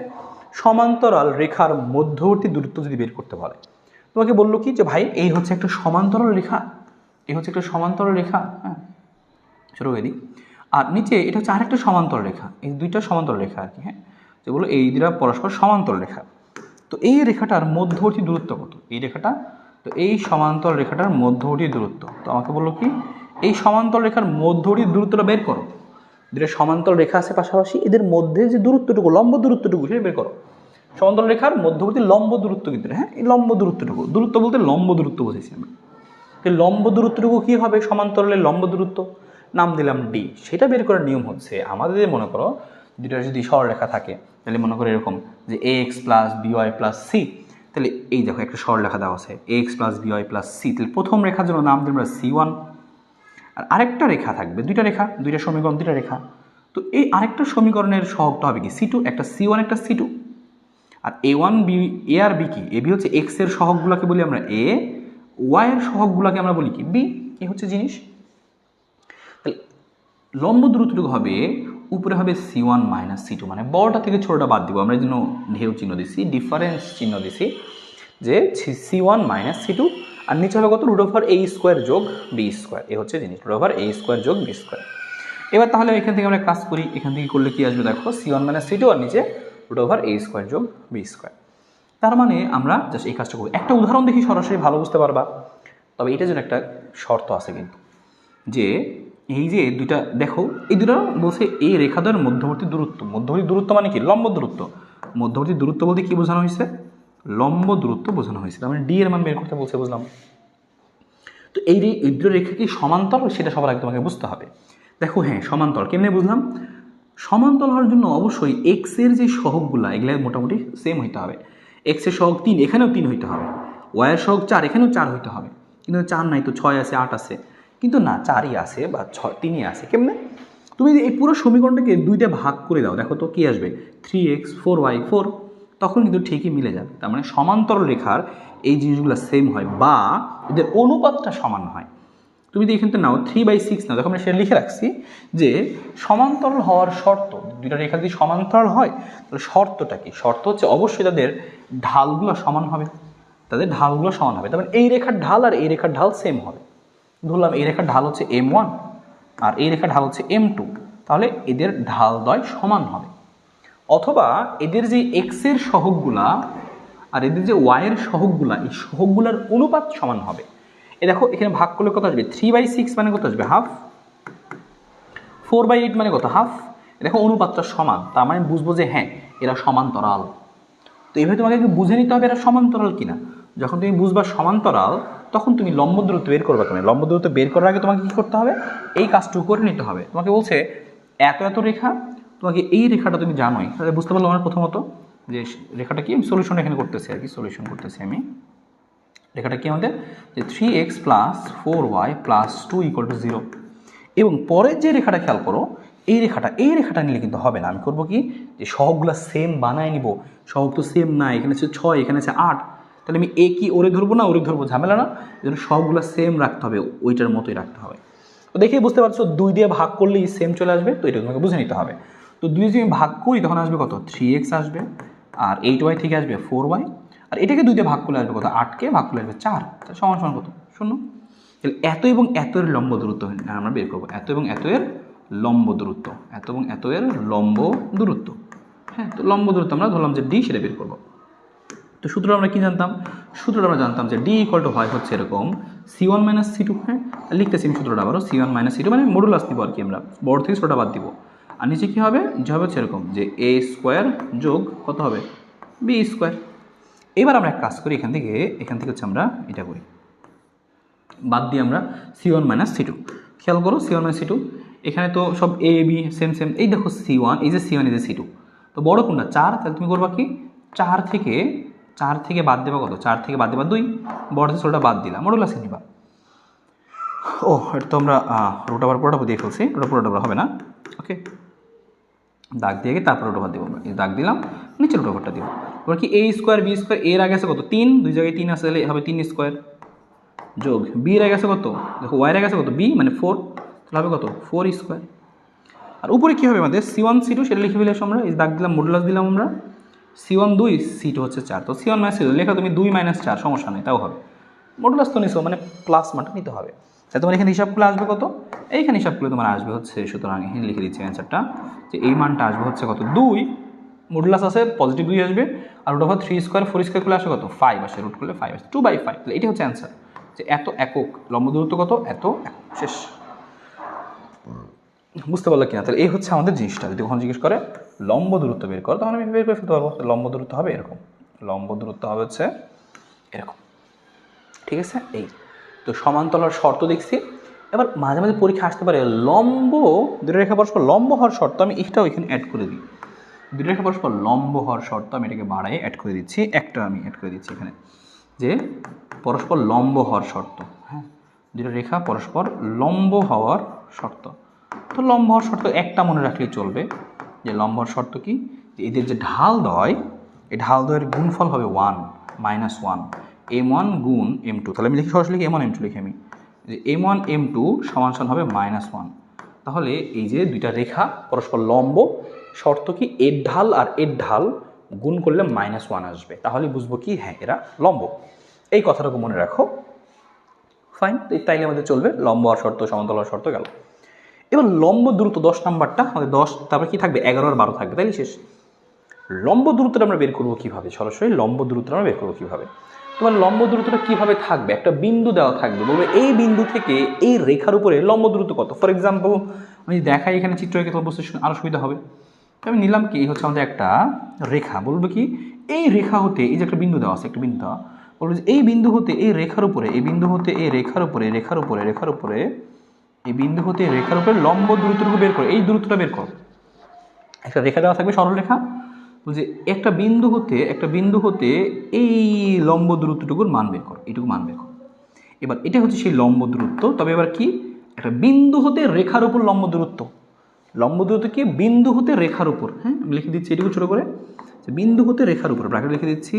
সমান্তরাল রেখার মধ্যবর্তী দূরত্ব যদি বের করতে বলে, তোমাকে বললো কি যে ভাই এই হচ্ছে একটা সমান্তরাল রেখা, হ্যাঁ শুরু করে দিই। আর নিচে এটা হচ্ছে আরেকটা সমান্তরাল রেখা, এই দুইটা সমান্তরাল রেখা আর কি। হ্যাঁ, যেগুলো এই দুটা পরস্পর সমান্তরাল রেখা। তো এই রেখাটার মধ্যবর্তী দূরত্ব কত, তো এই সমান্তরাল রেখাটার মধ্যবর্তী দূরত্ব, তো আমাকে বললো কি এই সমান্তরাল রেখার মধ্যবর্তী দূরত্বটা বের করো। দুটো সমান্তরাল রেখা আছে পাশাপাশি, এদের মধ্যে যে দূরত্বটুকু, লম্ব দূরত্বটুকু, সেটা বের করো। সমান্তরাল রেখার মধ্যবর্তী লম্ব দূরত্ব কিন্তু, হ্যাঁ এই লম্ব দূরত্বটুকু, দূরত্ব বলতে লম্ব দূরত্ব বুঝেছি আমরা। এই লম্ব দূরত্বটুকু কী হবে, সমান্তরালের লম্ব দূরত্ব, নাম দিলাম ডি। সেটা বের করার নিয়ম হচ্ছে, আমাদের মনে করো দুটো যদি সরলরেখা থাকে, তাহলে মনে করো এরকম যে ax + by + c, তাহলে এই দেখো একটা সরলরেখা দেওয়া আছে ax + by + c, তাহলে প্রথম রেখার জন্য নাম দিলাম আমরা c1। আর আরেকটা রেখা থাকবে, দুইটা সমীকরণ, দুইটা রেখা। তো এই আরেকটা সমীকরণের সহগটা হবে কি c2, একটা c1 একটা c2। R a1 b, a R b কি, ab হচ্ছে x এর সহগগুলোকে বলি আমরা a, y এর সহগগুলোকে আমরা বলি কি b। এই হচ্ছে জিনিস। তাহলে লম্ব দূরত্বটুকু হবে, উপরে হবে c1 - c2, মানে বড়টা থেকে ছোটটা বাদ দিব আমরা, এই জন্য ঢেউ চিহ্ন দিছি, ডিফারেন্স চিহ্ন দিছি, যে c1 - c2। আর নিচে হবে কত, √a² যোগ b²। এ হচ্ছে জিনিস, √a² যোগ b²। এবার তাহলে এখান থেকে আমরা কাজ করি, এখান থেকে করলে কি আসবে দেখো, c1 - c2 আর নিচে √a² যোগ b²। তার মানে আমরা জাস্ট এই কাজটা করবো। একটা উদাহরণ দেখি সরাসরি ভালো বুঝতে পারবা। তবে এটার জন্য একটা শর্ত আছে কিন্তু, যে এই যে দুইটা দেখো, এই দুটো বলছে এই রেখাদ্বয়ের মধ্যবর্তী দূরত্ব মানে কি, লম্ব দূরত্ব। মধ্যবর্তী দূরত্ব বলতে কি বোঝানো হয়েছে, লম্ব দূরত্ব বোঝানো হয়েছে। তার মানে ডি এর মান বের করতে বলছে, বুঝলাম। তো এই দুটো রেখা কি সমান্তরাল, সেটা সবার আগে তোমাকে বুঝতে হবে। দেখো হ্যাঁ সমান্তরাল, কেমনে বুঝলাম, সমান্তরাল হওয়ার জন্য অবশ্যই এক্স এর যে সহগগুলা, এগুলো মোটামুটি সেম হইতে হবে। এক্স এর সহগ 3, এখানেও 3 হইতে হবে। ওয়াই এর সহগ 4, এখানেও 4 হইতে হবে। কিন্তু 4 নাই তো, 6 আছে, 8 আছে, কিন্তু না 4ই আছে বা 3ই আছে। কেমনে, তুমি যদি এই পুরো সমীকরণটাকে দুইটা ভাগ করে দাও, দেখো তো কি আসবে, 3x 4y 4, তখন কিন্তু ঠিকই মিলে যাবে। তার মানে সমান্তরাল রেখার এই জিনিসগুলো সেম হয় বা এদের অনুপাতটা সমান হয়। তুমি যদি এখানটা নাও 3/6 নাও, দেখো আমরা সেটা লিখে রাখছি যে সমান্তরাল হওয়ার শর্ত, দুইটা রেখা যদি সমান্তরাল হয় তাহলে শর্তটা কি, শর্ত হচ্ছে অবশ্যই তাদের ঢালগুলো সমান হবে, তার মানে এই রেখার ঢাল আর এই রেখার ঢাল সেম হবে। ধরলাম এই রেখার ঢাল হচ্ছে m1 আর এই রেখার ঢাল হচ্ছে m2, তাহলে এদের ঢালদ্বয় সমান হবে। অথবা এদের যে x এর সহগগুলা আর এদের যে y এর সহগগুলা, এই সহগগুলার অনুপাত সমান হবে। এই দেখো এখানে ভাগ করলে কত আসবে, 3/6 মানে কত আসবে, হাফ। 4/8 মানে কত, হাফ। দেখো অনুপাতটা সমান, তার মানে বুঝবো যে হ্যাঁ এরা সমান্তরাল। তো এইভাবে তোমাকে বুঝে নিতে হবে এরা সমান্তরাল কিনা। যখন তুমি বুঝবা সমান্তরাল, তখন তুমি লম্ব দূরত্ব বের করবে কেন? লম্ব দূরত্ব বের করার আগে তোমাকে কী করতে হবে? এই কাজটুকু করে নিতে হবে। তোমাকে বলছে এত এত রেখা, তোমাকে এই রেখাটা তুমি জানোই, তাহলে বুঝতে পারলো আমার প্রথমত যে রেখাটা কি, আমি সলিউশন এখানে করতেছি আর কি, সলিউশন করতেছি আমি। রেখাটা কি আমাদের যে 3x + 4y + 2 = 0। এবং পরের যে রেখাটা খেয়াল করো, এই রেখাটা নিলে কিন্তু হবে না। আমি করবো কি, যে সহগগুলো সেম বানায় নিব। সহগ তো সেম না, এখানে আছে 6, এখানে আছে 8, তাহলে আমি এ কি ওরে ধরবো না ওরে ধরবো, ঝামেলা না। এই জন্য সহগগুলো সেম রাখতে হবে, ওইটার মতোই রাখতে হবে। তো দেখেই বুঝতে পারছো 2 দিয়ে ভাগ করলেই সেম চলে আসবে, তো এটা তোমাকে বুঝে নিতে হবে। তো 2 যদি আমি ভাগ করি তখন আসবে কত, 3x আসবে, আর 8y থেকে আসবে 4y, আর এটাকে 2 দিয়ে ভাগ করলে আসবে কত, 8কে ভাগ করলে আসবে 4, সমান সমান কত, 0। তাহলে এত এবং এত এর লম্ব দূরত্ব আমরা বের করবো, এত এবং এত এর লম্ব দূরত্ব, এত এবং এত এর লম্ব দূরত্ব। হ্যাঁ, তো লম্ব দূরত্ব আমরা ধরলাম যে ডি, সেটা বের করবো। তো সূত্রটা আমরা কি জানতাম? সূত্রটা আমরা জানতাম যে ডি = হয় হচ্ছে এরকম C1 - C2। হ্যাঁ, লিখতেছি আমি সূত্রটা আবারও, C1 - C2 মানে মডুলাস দিব আর কি, আমরা বড় থেকে ছোটটা বাদ দিব। আর নিচে কী হবে, যে হবে হচ্ছে এরকম যে a² যোগ কত হবে, b²। এবার আমরা এক কাজ করি, এখান থেকে হচ্ছে আমরা এটা করি, বাদ দিয়ে আমরা C1 - C2। খেয়াল করো C1 - C2, এখানে তো সব এ বি সেম সেম। এই দেখো C1, এই যে C1, এই যে C2, তো বড় কোনটা 4, তাহলে তুমি করবা কি 4 থেকে বাদ দেবা কত, 4 থেকে বাদ দেবা 2, বড় থেকে ছোটটা বাদ দিলাম, মডুলাসে নিবা। ও এটা তো আমরা রুট ওভার পুরোটা দিয়ে ফেলছি, পুরোটা হবে না। ওকে, দাগ দিয়ে গিয়ে তারপর রুট ওভার দেবো, দাগ দিলাম, নিচে রুট ওভারটা দিব। এবার কি a² b², এর আগে আছে কত 3, 2 জায়গায় 3 আছে, তাহলে হবে 3² যোগ বি এর গেছে কত, দেখো ওয়াই এর গেছে কত, বি মানে 4, তাহলে হবে কত 4²। আর উপরে কী হবে আমাদের C1 C2 সেটা লিখে ফেলে আমরা, এই দাগ দিলাম, মডুলাস দিলাম আমরা, C1 2, C2 হচ্ছে 4, তো C1 - C2 লেখা তুমি 2 - 4 সমস্যা নেই, তাও হবে। মডুলাস তো নিছো মানে প্লাস মানটা নিতে হবে। তাহলে তোমার এখানে হিসাব করলে আসবে কত, এইখানে হিসাব করলে তোমার আসবে হচ্ছে, সুতরাং এখানে লিখে দিচ্ছি অ্যান্সারটা, যে এই মানটা আসবে হচ্ছে কত 2, মডুলাস আছে পজিটিভ 2 আসবে, আর রুট ওভার 3² 4² করলে আসবে কত 5 আসে, রুট করলে 5 আসে, 2/5। তাহলে এটা হচ্ছে অ্যান্সার, যে এত একক লম্ব দূরত্ব কত, এত একক, শেষ। বুঝতে পারলো কিনা? তাহলে এই হচ্ছে আমাদের জিনিসটা। যদি কখন জিজ্ঞেস করে লম্ব দূরত্ব বের করো, তখন আমি বের করে ফেলতে পারবো। লম্ব দূরত্ব হবে এরকম, লম্ব দূরত্ব হবে হচ্ছে এরকম, ঠিক আছে। এই তো সমান্তরাল শর্ত দেখছি। এবার মাঝে মাঝে পরীক্ষা আসতে পারে লম্ব, দুটো রেখা পরস্পর লম্ব হওয়ার শর্ত, আমি এটাও এখানে অ্যাড করে দিই। দুটো রেখা পরস্পর লম্ব হওয়ার শর্ত আমি এটাকে বাড়াই অ্যাড করে দিচ্ছি, একটা আমি অ্যাড করে দিচ্ছি এখানে, যে পরস্পর লম্ব হওয়ার শর্ত। হ্যাঁ, দুটো রেখা পরস্পর লম্ব হওয়ার শর্ত। তো লম্ব হওয়ার শর্ত একটা মনে রাখলেই চলবে, যে লম্ব হওয়ার শর্ত কি, যে এদের যে ঢাল দ্বয়, এই ঢাল দ্বয়ের গুণফল হবে 1 - 1, m1 গুণ m2। তাহলে আমি লিখি সরাসরি লিখি m1 m2 লিখি আমি, যে m1 m2 সমান হবে -1। তাহলে এই যে দুইটা রেখা পরস্পর লম্ব, শর্ত কি এর ঢাল আর এর ঢাল গুণ করলে -1 আসবে, তাহলে বুঝবো কি হ্যাঁ এরা লম্ব। এই কথাটাকে মনে রাখো, ফাইন। তাইলে আমাদের চলবে লম্ব আর শর্ত, সমান্তরাল শর্ত গেল। এবার লম্ব দূরত্ব 10 নাম্বারটা আমাদের 10, তারপর কি থাকবে 11 আর 12 থাকবে, তাইলে শেষ। লম্ব দূরত্বটা আমরা বের করবো কীভাবে, সরাসরি লম্ব দূরত্বটা আমরা বের করবো কীভাবে। তোমার লম্ব দূরত্বটা কীভাবে থাকবে, একটা বিন্দু দেওয়া থাকবে, বলবে এই বিন্দু থেকে এই রেখার উপরে লম্ব দূরত্ব কত। ফর এক্সাম্পল আমি দেখাই এখানে চিত্র এঁকে, তোমার বুঝতে আরও সুবিধা হবে। আমি নিলাম কি, হচ্ছে আমাদের একটা রেখা, বলবে কি এই রেখা হতে, এই যে একটা বিন্দু দেওয়া আছে, একটা বিন্দু দেওয়া, বলবে যে এই বিন্দু হতে এই রেখার উপরে, এই বিন্দু হতে এই রেখার উপরে, এই বিন্দু হতে রেখার উপরে লম্ব দূরত্বটুকু বের করো, এই দূরত্বটা বের করো। একটা রেখা দেওয়া থাকবে, সরল রেখা, বলছে একটা বিন্দু হতে এই লম্ব দূরত্বটুকুর মান বের করো, এইটুকু মান বের করো। এবার এটা হচ্ছে সেই লম্ব দূরত্ব। তবে এবার কি, একটা বিন্দু হতে রেখার উপর লম্ব দূরত্ব, কি বিন্দু হতে রেখার উপর। হ্যাঁ, আমি লিখে দিচ্ছি এটুকু ছোটো করে, যে বিন্দু হতে রেখার উপর, ব্র্যাকেট লিখে দিচ্ছি,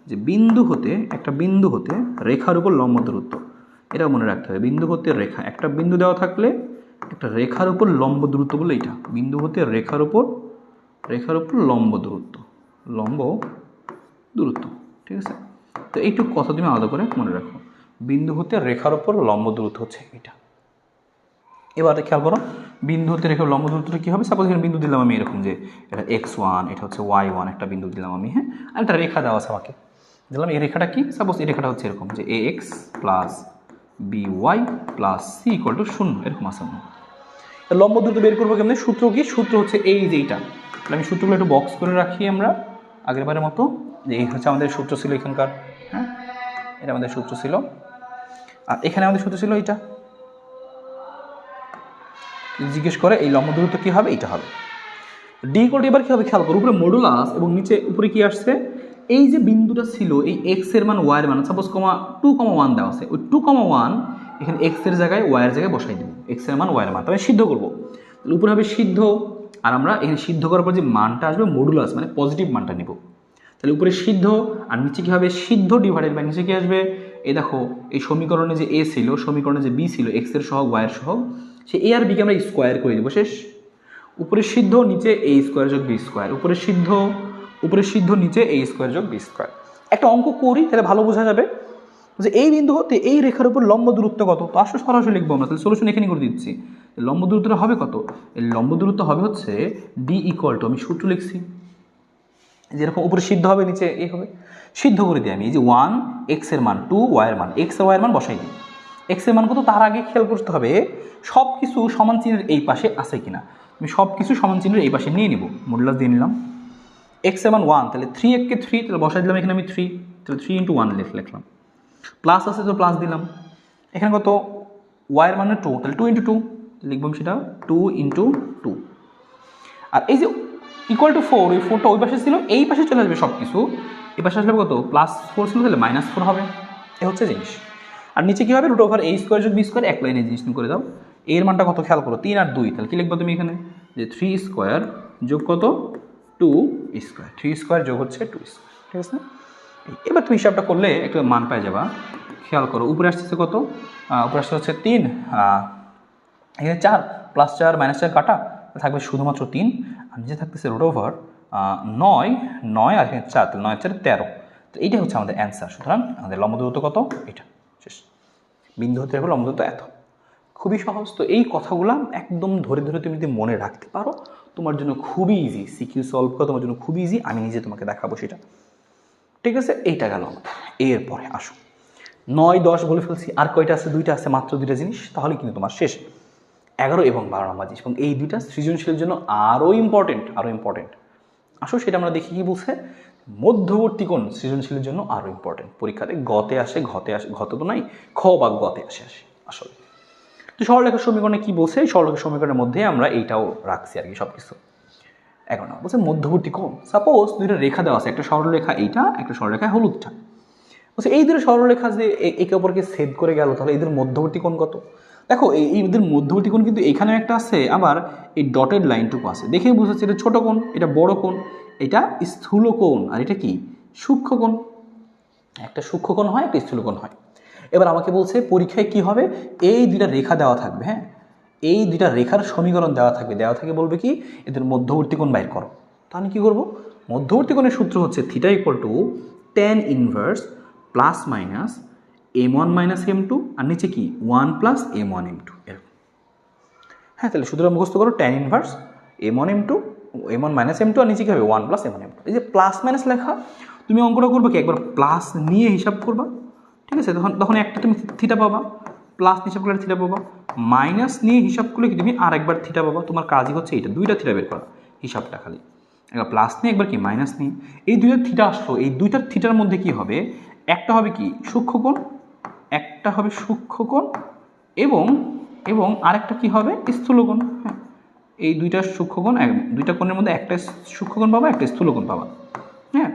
যে বিন্দু হতে রেখার উপর লম্ব দূরত্ব। এটাও মনে রাখতে হবে, বিন্দু হতে রেখা, একটা বিন্দু দেওয়া থাকলে একটা রেখার উপর লম্ব দূরত্ব বলে এটা, বিন্দু হতে রেখার উপর লম্ব দূরত্ব, ঠিক আছে। তো এইটুকু কথা তুমি আলাদা করে মনে রাখো, বিন্দু হতে রেখার উপর লম্ব দূরত্ব হচ্ছে এটা। এবার খেয়াল করো, বিন্দু হতে রেখার লম্ব দূরত্বটা কী হবে। সাপোজ এখানে বিন্দু দিলাম আমি এরকম, যে এটা x1, এটা হচ্ছে y1, একটা বিন্দু দিলাম আমি। হ্যাঁ, আর একটা রেখা দেওয়া আছে আমাকে, দিলাম এই রেখাটা কি, সাপোজ এই রেখাটা হচ্ছে এরকম, যে ax + by + c = 0, এরকম আছে। লম্ব দূরত্ব বের করবো কেমন, সূত্র কি, সূত্র হচ্ছে এই যে এইটা। তাহলে আমি সূত্রগুলো একটু বক্স করে রাখি আমরা আগেরবারের মতো, যে এই হচ্ছে আমাদের সূত্র ছিল এখানকার। হ্যাঁ, এটা আমাদের সূত্র ছিল, আর এখানে আমাদের সূত্র ছিল এইটা, জিজ্ঞেস করে এই লম্ব দূরত্ব কী হবে, এইটা হবে ডি ইকুয়াল টু, এবার কী হবে খেয়াল করো, উপরে মডুলাস এবং নিচে উপরে কি আসছে, এই যে বিন্দুটা ছিল এই এক্স এর মান ওয়াই এর মান, সাপোজ 2,1 দেওয়া আছে, ওই 2,1 এখানে এক্স এর জায়গায় ওয়াই এর জায়গায় বসাই দেবো, এক্স এর মান ওয়াই এর মান, তবে সিদ্ধ করবো, তাহলে উপরে হবে সিদ্ধ, আর আমরা এখানে সিদ্ধ করার পর যে মানটা আসবে মডুলাস মানে পজিটিভ মানটা নিব, তাহলে উপরে সিদ্ধ আর নিচে কী হবে সিদ্ধ ডিভাইডেড বাই নিচে কী আসবে, এই দেখো এই সমীকরণে যে এ ছিল, সমীকরণে যে বি ছিল এক্স এর সহগ ওয়াই এর সহগ, সে এ আর বিকে আমরা স্কোয়ার করে দেবো, শেষ। উপরে সিদ্ধ নিচে এ স্কোয়ার যোগ বি স্কোয়ার, উপরে সিদ্ধ নিচে এ স্কোয়ার যোগ বি স্কোয়ার। একটা অঙ্ক করি তাহলে ভালো বোঝা যাবে যে এই বিন্দু হতে এই রেখার উপর লম্ব দূরত্ব কত, তো আসলে সরাসরি লিখবো আমরা, তাহলে সলিউশন এখানে করে দিচ্ছি, লম্ব দূরত্বটা হবে কত, এই লম্ব দূরত্ব হবে হচ্ছে ডি ইকুয়াল টু, আমি সূত্র লিখছি যেরকম উপরে সিদ্ধ হবে নিচে এ হবে, সিদ্ধ করে দিই আমি, এই যে 1 এক্স এর মান 2 ওয়াই এর মান, এক্স আর ওয়াই এর মান বসাই দিই, এক্স এর মান কত, তার আগে খেয়াল করতে হবে সব কিছু সমান চিহ্নের এই পাশে আছে কিনা, আমি সব কিছু সমান চিহ্নের এই পাশে নিয়ে নিব, মডুলাস দিয়ে নিলাম, এক্স এর মান 1 তাহলে 3 একে 3, তাহলে বসাই দিলাম এখানে আমি 3, তাহলে 3 × 1 লিখলাম, প্লাস আছে তো প্লাস দিলাম, এখানে কত ওয়াই এর মানে 2, তাহলে 2 × 2 লিখবো সেটা 2 × 2, আর এই যে ইকুয়াল টু 4, ওই 4টা ওই পাশে ছিল, এই পাশে চলে আসবে সব কিছু, এই পাশে আসলে কত +4 ছিল, তাহলে -4 হবে, এ হচ্ছে জিনিস। আর নিচে কী হবে √a স্কোয়ার যোগ বি স্কোয়ার, এক লাইনে জিনিস করে দাও, এর মানটা কত খেয়াল করো 3 আর 2, তাহলে কী লিখবো তুমি এখানে যে 3 স্কোয়ার যোগ কত 2 স্কোয়ার, 3 স্কোয়ার যোগ হচ্ছে 2 স্কোয়ার, ঠিক আছে। এবার তুমি হিসাবটা করলে একটু মান পাই যাবা, খেয়াল করো উপরে আসতেছে কত, উপরে আসতে হচ্ছে 3, এখানে 4 +4 -4 কাটা থাকবে শুধুমাত্র 3, আর নিচে থাকতেছে √9 আর এখানে 4, তাহলে 9 4 13, তো এইটাই হচ্ছে আমাদের অ্যান্সার। সুতরাং আমাদের লম্ব দূরত্ব কত, এটা শেষ, বিন্দু হতে হবে লম্ব দূরত্ব এত, খুবই সহজ। তো এই কথাগুলো একদম ধরে ধরে তুমি যদি মনে রাখতে পারো তোমার জন্য খুবই ইজি, সিকিউ সলভ করা তোমার জন্য খুবই ইজি, আমি নিজে তোমাকে দেখাবো সেটা, ঠিক আছে। এইটা গেল আমাদের, এরপরে আসো 9 10 বলে ফেলছি, আর কয়টা আছে, দুইটা আছে, মাত্র দুইটা জিনিস, তাহলে কিন্তু তোমার শেষ, 11 এবং 12 নম্বর জিনিস, এবং এই দুইটা সৃজনশীলের জন্য আরও ইম্পর্টেন্ট। আসো সেটা আমরা দেখি কি বলছে, মধ্যবর্তী কোণ সৃজনশীলের জন্য আরও ইম্পর্টেন্ট, পরীক্ষাতে গতে আসে, ঘতে তো নাই, খ বা গতে আসে আসলে। তো সরলরেখার সমীকরণে কি বলছে, এই সরলরেখার সমীকরণের মধ্যে আমরা এইটাও রাখছি আর কি সব কিছু। এখন বলছে মধ্যবর্তী কোণ, সাপোজ দুইটা রেখা দেওয়া আছে, একটা সরলরেখা এইটা, একটা সরলরেখা হলুদটা, বলছে এই দুটো সরলরেখা যে একে অপরকে ছেদ করে গেল, তাহলে এদের মধ্যবর্তী কোণ কত। দেখো এদের মধ্যবর্তী কোণ কিন্তু এখানেও একটা আছে, আবার এই ডটেড লাইনটুকু আছে, দেখেই বুঝাচ্ছে এটা ছোট কোণ, এটা বড় কোণ, এটা স্থূল কোণ, আর এটা কি সূক্ষ্ম কোণ, একটা সূক্ষ্ম কোণ হয়, একটা স্থূল কোণ হয়। এবার আমাকে বলছে পরীক্ষায় কি হবে, এই দুইটা রেখা দেওয়া থাকবে, হ্যাঁ এই দুইটা রেখার সমীকরণ দেওয়া থাকে বলবে কি এদের মধ্যবর্তী কোণ বাইর করো, তাহলে কি করব, মধ্যবর্তী কোণের সূত্র হচ্ছে θ = tan inverse plus minus m1 - m2, আর নিচে কি 1 + m1 m2 এরকম। হ্যাঁ তাহলে সূত্রটা মুখস্থ করো, tan inverse m1 m2 m1 - m2, আর নিচে কি হবে 1 + m1 m2। এই যে প্লাস মাইনাস লেখা, তুমি অঙ্কটা করবে কি একবার প্লাস নিয়ে হিসাব করবা, ঠিক আছে, তখন একটা তুমি থিটা পাবা, প্লাস হিসাব করলে থিটা পাবা, মাইনাস নিয়ে হিসাব করলে কি তুমি আরেকবার থিটা পাবা, তোমার কাজই হচ্ছে এটা, দুইটা থিটা বের করা, হিসাবটা খালি একবার প্লাস নিয়ে একবার কি মাইনাস নিয়ে, এই দুইটা থিটা আসলো, এই দুইটার থিটার মধ্যে কি হবে, একটা হবে কি সূক্ষ্মকোণ, একটা হবে সূক্ষ্মকোণ, এবং আরেকটা কি হবে স্থূলকোণ। হ্যাঁ এই দুইটা সূক্ষ্মকোণ, দুইটা কোণের মধ্যে একটা সূক্ষ্মকোণ পাবা, একটা স্থূলকোণ পাবা, হ্যাঁ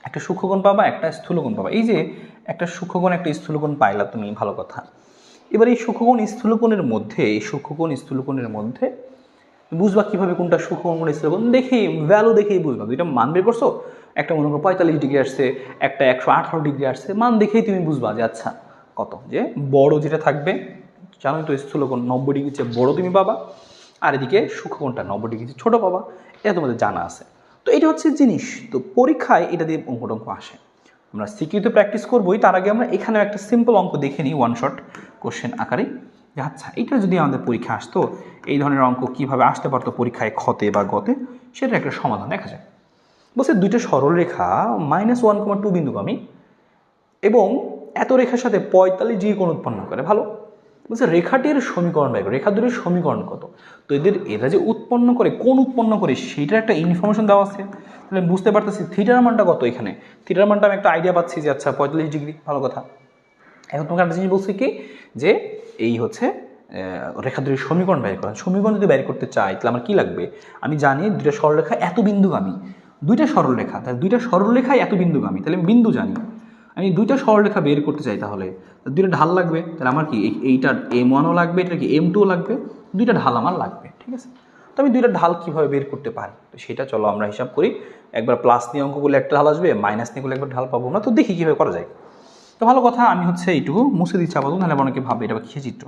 একটা সূক্ষ্মকোণ পাবা, একটা স্থূলকোণ পাবা, এই যে একটা সূক্ষ্মকোণ একটা স্থূলকোণ পাইলা তুমি, ভালো কথা। এবার এই সূক্ষ্মকোণ স্থূলকোণের মধ্যে বুঝবা কীভাবে কোনটা সূক্ষ্মকোণ কোনটা স্থূলকোণ, দেখেই ভ্যালু দেখেই বুঝবা, দুইটা মান বের করছো, একটা মনে করো 45 ডিগ্রি আসছে, একটা 118 ডিগ্রি আসছে, মান দেখেই তুমি বুঝবা যে আচ্ছা কত, যে বড় যেটা থাকবে, জানোই তো স্থূলকোণ 90 ডিগ্রির চেয়ে বড় তুমি পাবা, আর এদিকে সূক্ষ্মকোণটা 90 ডিগ্রির চেয়ে ছোটো পাবা, এটা তোমাদের জানা আছে। তো এটা হচ্ছে জিনিস, তো পরীক্ষায় এটা দিয়ে অঙ্ক আসে, আমরা সিকিউতে প্র্যাকটিস করবোই, তার আগে আমরা এখানেও একটা সিম্পল অঙ্ক দেখে নিই, ওয়ান শট কোশ্চেন আকারে, যে আচ্ছা এটা যদি আমাদের পরীক্ষা আসতো, এই ধরনের অঙ্ক কীভাবে আসতে পারতো পরীক্ষায় খতে বা গতে, সেটার একটা সমাধান দেখা যায়। বলছে দুইটা সরলরেখা -1,2 বিন্দুগামী এবং এত রেখার সাথে 45 ডিগ্রি কোণ উৎপন্ন করে, ভালো। বলছে রেখাটির সমীকরণ বাইর করে, রেখা দুটির সমীকরণ কত, তো এরা যে উৎপন্ন করে, কোণ উৎপন্ন করে, সেইটার একটা ইনফরমেশন দেওয়া আছে, তাহলে বুঝতে পারতেছি থিটার মানটা কত, এখানে থিটার মানটা আমি একটা আইডিয়া পাচ্ছি যে আচ্ছা 45 ডিগ্রি, ভালো কথা। এখন তোমাকে একটা জিনিস বলছি কি যে এই হচ্ছে রেখা দুটির সমীকরণ বের করা। সমীকরণ যদি বের করতে চাই তাহলে আমার কী লাগবে, আমি জানি দুইটা সরলরেখা এত বিন্দুগামী, দুইটা সরলরেখা, তাহলে দুইটা সরলরেখায় এত বিন্দুগামী, তাহলে আমি বিন্দু জানি। আমি দুইটা সরলরেখা বের করতে চাই তাহলে দুইটা ঢাল লাগবে, তাহলে আমার কি এইটা M1ও লাগবে, এটা কি M2ও লাগবে, দুইটা ঢাল আমার লাগবে, ঠিক আছে। তো আমি দুইটা ঢাল কীভাবে বের করতে পারি, তো সেটা চলো আমরা হিসাব করি। একবার প্লাস নিয়ে অঙ্ক করলে একটা ঢাল আসবে, মাইনাস নিয়ে করলে একবার ঢাল পাবো না, তো দেখি কীভাবে করা যায়। তো ভালো কথা, আমি হচ্ছে এইটুকু মুছে দিচ্ছি আপাতত, তাহলে অনেকে ভাববে এটা কিসের চিত্র।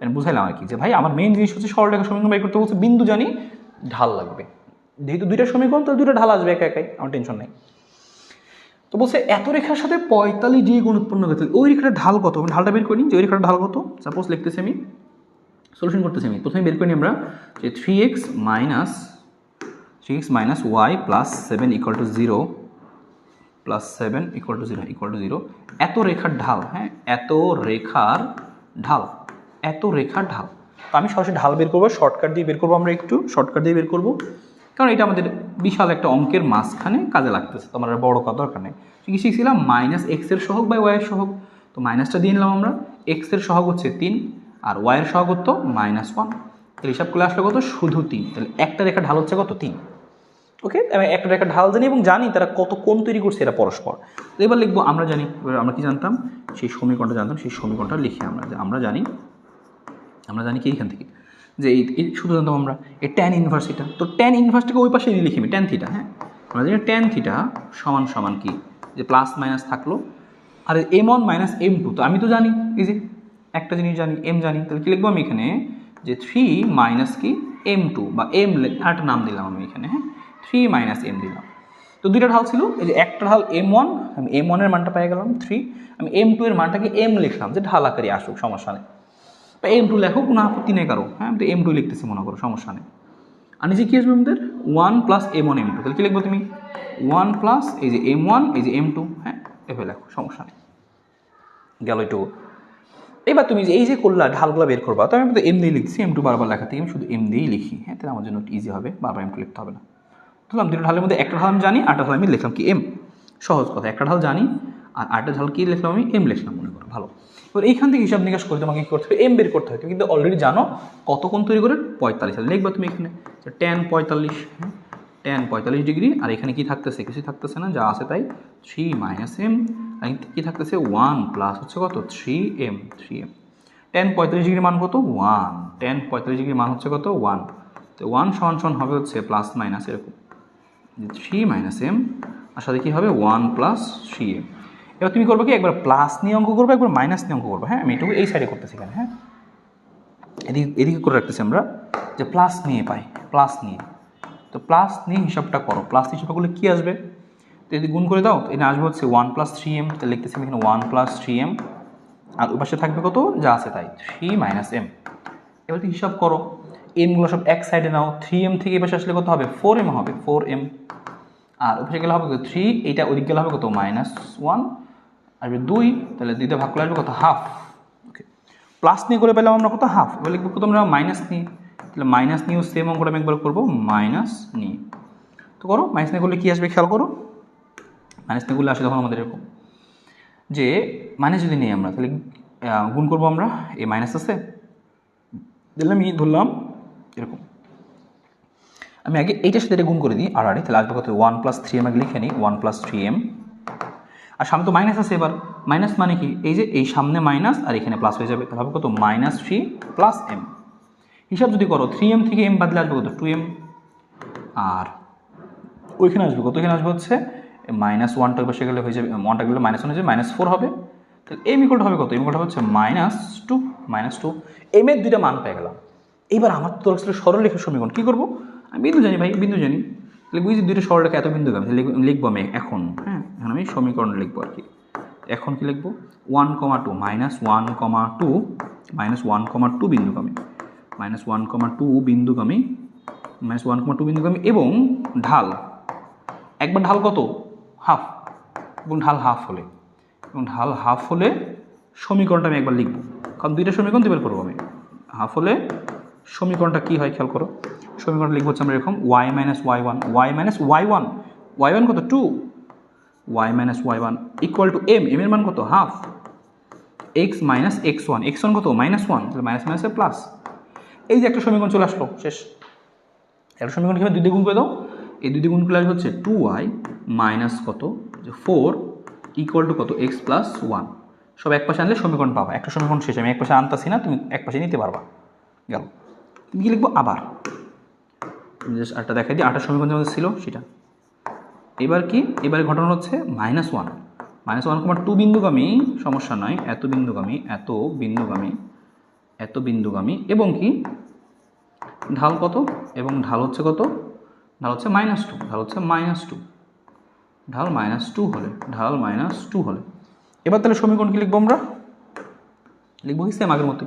আমি বুঝাইলাম আর কি যে ভাই আমার মেইন জিনিস হচ্ছে সরলরেখা সমীকরণ বের করতে বলছে, বিন্দু জানি, ঢাল লাগবে। যেহেতু দুইটা সমীকরণ তাহলে দুইটা ঢাল আসবে একা একাই, আমার টেনশন নেই। তো বলছে এত রেখার সাথে 45 ডিগ্রি কোণ উৎপন্ন করতে, ওই রেখাটা ঢাল কত, আমি ঢালটা বের করি যে ওই রেখাটা ঢাল কত। সাপোজ লিখতেছি আমি, সলিউশন করতেছি আমি, প্রথমে বের করি আমরা যে 3x minus y plus 7 equal to 0 plus 7 equal to 0 এত রেখার ঢাল, হ্যাঁ এত রেখার ঢাল। তো আমি সরাসরি ঢাল বের করবো, শর্টকাট দিয়ে বের করবো, আমরা একটু শর্টকাট দিয়ে বের করবো, কারণ এটা আমাদের বিশাল একটা অঙ্কের মাঝখানে কাজে লাগতেছে, তো আমার বড় করার দরকার নেই। কি শিখছিলাম, মাইনাস এক্সের সহগ বাই ওয়াইয়ের সহগ, তো মাইনাসটা দিয়ে নিলাম আমরা, এক্সের সহগ হচ্ছে 3 আর ওয়াইয়ের সহগ হতো -1, তাহলে হিসাব করলে আসলে কত, শুধু 3, তাহলে একটা রেখা ঢাল হচ্ছে কত, 3। ওকে, আমি একটা রেখা ঢাল জানি এবং জানি তারা কত কোণ তৈরি করছে এরা পরস্পর। তো এবার লিখবো, আমরা জানি, আমরা কি জানতাম, সেই সমীকরণটা জানতাম, সেই সমীকরণটা লিখি আমরা, যে আমরা জানি কি এইখান থেকে যে এই শুধু জানতাম আমরা এই ট্যান ইনভার্স, এটা তো ট্যান ইনভার্সটাকে ওই পাশে নিয়ে লিখি আমি, ট্যান থিটা, হ্যাঁ আমরা জানি ট্যান থিটা সমান কি, যে প্লাস মাইনাস থাকলো, আর M1 মাইনাস M2, তো আমি তো জানি এই যে একটা জিনিস জানি, M জানি, তাহলে কি লিখবো আমি এখানে, যে 3 মাইনাস কি M2 বা M, একটা নাম দিলাম আমি এখানে, হ্যাঁ 3 মাইনাস M দিলাম। তো দুইটা ঢাল ছিল, এই যে একটা ঢাল M1, আমি M1 এর মানটা পেয়ে গেলাম 3, আমি M2 এর মানটাকে M লিখলাম, যে ঢাল আকারে আসুক, সমস্যা নেই, বা M2 লেখো, কোনো আপত্তি নেই কারো, হ্যাঁ আমি তো M2 লিখতেছি মনে করো, সমস্যা নেই। আর নিচে কি আসবে আমাদের 1 প্লাস M1 M2, তাহলে কি লিখবো তুমি 1 প্লাস এই যে M1 এই যে M2, হ্যাঁ এভাবে লেখো, সমস্যা নেই, গেল একটু। এবার তুমি যে এই যে করলা ঢালগুলো বের করবা, তো আমি তো M দিয়ে লিখছি, M2 বারবার লেখা থেকে আমি শুধু M দিয়েই লিখি, হ্যাঁ তাহলে আমার জন্য ইজি হবে, বারবার M2 লিখতে হবে না। ধরলাম দুটো ঢালের মধ্যে একটা ঢাল আমি জানি, আরেকটা ঢাল আমি লিখলাম কি M, সহজ কথা, একটা ঢাল জানি আর আরেকটা ঢাল কি লিখলাম আমি, M লিখলাম, মনে করো ভালো। এবার এইখান থেকে হিসাব নিকাশ করে তোমাকে কী করতে হবে, M বের করতে হয়, তুমি কিন্তু অলরেডি জানো কত কোণ তৈরি করে, 45, লিখবা তুমি এখানে tan 45, হ্যাঁ tan 45 ডিগ্রি, আর এখানে কি থাকতেছে, কিছু থাকতেছে না, যা আছে তাই 3 মাইনাস M, আর কি থাকতেছে 1 প্লাস হচ্ছে কত 3M, tan 45 ডিগ্রির মান কত 1, tan 45 ডিগ্রির মান হচ্ছে কত 1, তো 1 সমান হবে হচ্ছে প্লাস মাইনাস এরকম 3 মাইনাস M, আর সাথে কী হবে 1 প্লাস 3M। এবার তুমি করবে কি, একবার প্লাস নিয়ে অঙ্ক করবে, একবার মাইনাস নিয়ে অঙ্ক করবে, হ্যাঁ আমি এটুকু এই সাইডে করতেছি এখানে, হ্যাঁ এদিকে করে রাখতেছি আমরা, যে প্লাস নিয়ে পাই, প্লাস নিয়ে, তো প্লাস নিয়ে হিসাবটা করো, প্লাস নিয়ে হিসাবটা করলে কী আসবে, তো যদি গুণ করে দাও এটা আসবে হচ্ছে 1 প্লাস 3M, তাহলে লিখতেছি আমি এখানে 1 প্লাস 3M, আর ওই পাশে থাকবে কত, যা আছে তাই 3 মাইনাস M। এবার তুমি হিসাব করো, এমগুলো সব এক সাইডে নাও, 3M থেকে এ পাশে আসলে কত হবে 4M হবে, 4M, আর ওই পাশে গেলে হবে কত 3, এইটা ওইদিকে গেলে হবে কত -1, আসবে 2, তাহলে 2 ভাগ করলে আসবে কত হাফ। ওকে, প্লাস নিয়ে করে পেলাম আমরা কত হাফ, এবার লিখবো কত আমরা মাইনাস নিয়ে, তাহলে মাইনাস নিয়েও সেম অঙ্কটা আমি একবার করবো, মাইনাস নিয়ে, তো করো মাইনাস নিয়ে করলে কী আসবে খেয়াল করো, মাইনাস নিয়ে করলে আসে তখন আমাদের এরকম, যে মাইনাস যদি নিই আমরা তাহলে গুণ করবো আমরা, এই মাইনাস আছে দিলাম, ধরলাম এরকম, আমি আগে এইটার সাথে এটা গুণ করে দিই আড়াআড়ি, তাহলে আসবে কত 1 প্লাস 3M, আগে লিখে নিই 1 প্লাস 3M, আর সামনে তো মাইনাস আছে, এবার মাইনাস মানে কি, এই যে এই সামনে মাইনাস আর এখানে প্লাস হয়ে যাবে, তাহলে হবে কত -3 প্লাস M। হিসাব যদি করো 3M থেকে M বাদলে আসবে কত 2M, আর ওইখানে আসবে কত, এখানে আসবে হচ্ছে -1টা বসে গেলে হয়ে যাবে, 1টা গেলে -1 হয়ে যাবে, -4 হবে, তাহলে M ইকুয়াল হবে কত, M ইকুয়াল হচ্ছে -2, M এর দুইটা মান পেয়ে গেলাম। এইবার আমার তো দরকার ছিল সরলরেখার সমীকরণ, কী করবো, আমি বিন্দু জানি ভাই, বিন্দু জানি, তাহলে বুঝি দুইটা সরলরেখা এত বিন্দু গামী, লিখবো আমি এখন, হ্যাঁ এখন আমি সমীকরণ লিখবো আর কি, এখন কি লিখবো 1, 2 -1, 2 বিন্দুগামী, বিন্দুগামী এবং ঢাল, একবার ঢাল কত হাফ, এবং ঢাল হাফ হলে সমীকরণটা আমি একবার লিখবো, কারণ দুইটা সমীকরণ বের করবো আমি, হাফ হলে সমীকরণটা কী হয় খেয়াল করো, সমীকরণটা লিখবো হচ্ছে আমরা এরকম y মাইনাস y1 কত 2, y minus y1 equal to M, M এর মান কত half, x minus x one, x one কত -1, তাহলে মাইনাস মাইনাসে প্লাস। এই যে একটা সমীকরণ চলে আসলো, শেষ। একটা সমীকরণ কীভাবে 2 দিয়ে গুণ করে দাও, এই 2 দিয়ে গুণ করলে হচ্ছে 2y মাইনাস কত 4 ইকুয়াল টু কত x প্লাস 1। সব এক পাশে আনলে সমীকরণ পাবা। একটা সমীকরণ শেষ, আমি এক পাশে আনতাছি না, তুমি এক পাশে নিতে পারবা। গেল। তুমি কী লিখবো আবার, তুমি জাস্ট আটটা দেখাই দিই, 8টার সমীকরণ যেমন ছিল সেটা। এবার কি, এবারে ঘটনা হচ্ছে -1, -1, 2 বিন্দুগামী, সমস্যা নয়, এত বিন্দুগামী, এত বিন্দুগামী, এত বিন্দুগামী, এবং কি ঢাল কত, এবং ঢাল হচ্ছে কত, ঢাল হচ্ছে -2, ঢাল হচ্ছে -2, ঢাল -2 হলে, ঢাল -2 হলে এবার তাহলে সমীকরণ কি লিখবো আমরা, লিখবো কি সেম আগের মতো,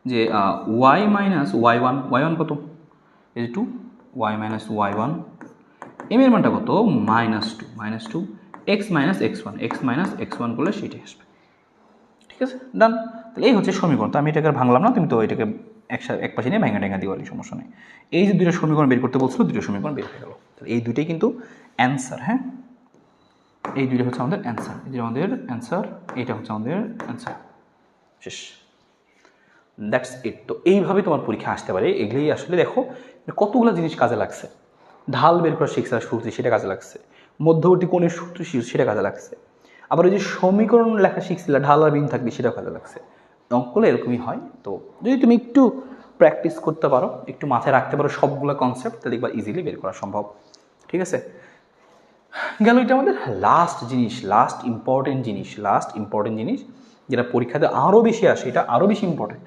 যে y মাইনাস y1 কত, এই যে 2, y মাইনাস y1, এম এর মানটা কত -2, x মাইনাস x1 করলে সেটাই আসবে। ঠিক আছে, ডান। তাহলে এই হচ্ছে সমীকরণ। তো আমি এটাকে ভাঙলাম না, তুমি তো এটাকে এক পাশে নিয়ে ভেঙে টেঙা দিওয়ালি, সমস্যা নেই। এই যে 2টা সমীকরণ বের করতে বলছিল, 2টা সমীকরণ বের হয়ে গেল। তাহলে এই 2টাই কিন্তু অ্যান্সার। হ্যাঁ, এই 2টা হচ্ছে আমাদের অ্যান্সার, এই যে আমাদের অ্যান্সার, এইটা হচ্ছে আমাদের অ্যান্সার, শেষ। That's it. তো এইভাবে তোমার পরীক্ষা আসতে পারে। এগুলোই আসলে দেখো কতগুলো জিনিস কাজে লাগছে। ঢাল বের করা শিখছে সূত্র, সেটা কাজে লাগছে। মধ্যবর্তী কোণের সূত্র সেটা কাজে লাগছে। আবার ওই যে সমীকরণ লেখা শিখছিল, ঢাল আর বিন থাকলে সেটাও কাজে লাগছে। অঙ্কগুলো এরকমই হয়। তো যদি তুমি একটু প্র্যাকটিস করতে পারো, একটু মাথায় রাখতে পারো সবগুলো কনসেপ্ট, তাহলে একবার ইজিলি বের করা সম্ভব। ঠিক আছে, গেল। এটা আমাদের লাস্ট জিনিস, লাস্ট ইম্পর্টেন্ট জিনিস, যেটা পরীক্ষাতে আরও বেশি আসে। এটা আরও বেশি ইম্পর্টেন্ট।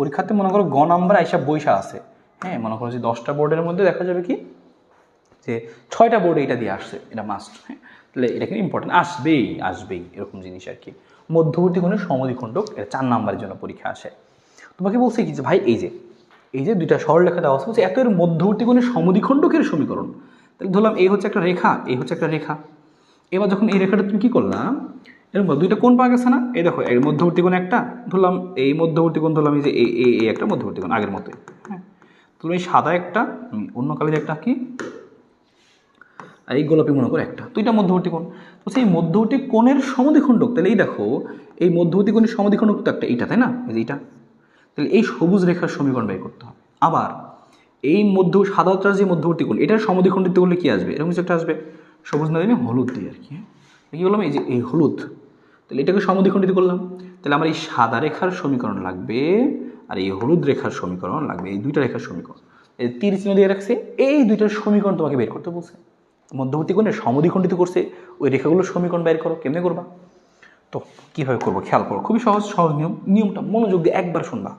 পরীক্ষাতে মনে করো গ নাম্বার আইসা বৈশা আছে। হ্যাঁ, মনে করো যে 10টা বোর্ডের মধ্যে দেখা যাবে কি যে 6টা বোর্ডে এটা দিয়ে আসছে, এটা মাস্ট। হ্যাঁ, তাহলে এটা কিন্তু ইম্পর্টেন্ট, আসবেই এরকম জিনিস আর কি। মধ্যবর্তী কোণের সমদ্বিখণ্ডক, এটা 4 নাম্বারের জন্য পরীক্ষা আসে। তোমাকে বলছে কি যে ভাই এই যে 2টা সরলরেখা দেওয়া আছে, এত এর মধ্যবর্তী কোণের সমদ্বিখণ্ডকের সমীকরণ। তাহলে ধরলাম এই হচ্ছে একটা রেখা, এই হচ্ছে একটা রেখা। এবার যখন এই রেখাটা তুমি কী করলাম, এরকম 2টা কোণ পাওয়া গেছে না, এই দেখো এর মধ্যবর্তী কোণ একটা ধরলাম, এই মধ্যবর্তী কোণ ধরলাম, এই যে এই একটা মধ্যবর্তী কোণ আগের মতোই। হ্যাঁ, তুমি এই সাদা একটা, অন্য কালের একটা কি, আর এই গোলাপি মনে করো একটা, 2টা মধ্যবর্তী কোণ। তো সেই মধ্যবর্তী কোণের সমদ্বিখণ্ডক, তাহলে এই দেখো এই মধ্যবর্তী কোণের সমদ্বিখণ্ডক তো একটা, এইটা তাই না, এই যে এইটা। তাহলে এই সবুজ রেখার সমীকরণ বের করতে হবে। আবার এই সাদাটার যে মধ্যবর্তী কোণ, এটার সমদ্বিখণ্ডিত করলে কি আসবে, এরকম কিছু একটা আসবে। সবুজ না দিলে হলুদ দিয়ে আর কি। কী বললাম, এই যে এই হলুদ, তাহলে এটাকে সমদ্বিখণ্ডিত করলাম। তাহলে আমার এই সাদা রেখার সমীকরণ লাগবে, আর এই হলুদ রেখার সমীকরণ লাগবে, এই 2টা রেখার সমীকরণ। এই তীর চিহ্ন দিয়ে রাখছে, এই 2টার সমীকরণ তোমাকে বের করতে বলছে। মধ্যবর্তী কোণে সমদ্বিখণ্ডিত করছে, ওই রেখাগুলোর সমীকরণ বের করো। কেমনে করবা, তো কীভাবে করবো খেয়াল করো, খুবই সহজ নিয়মটা মনোযোগ দিয়ে একবার শুনবা।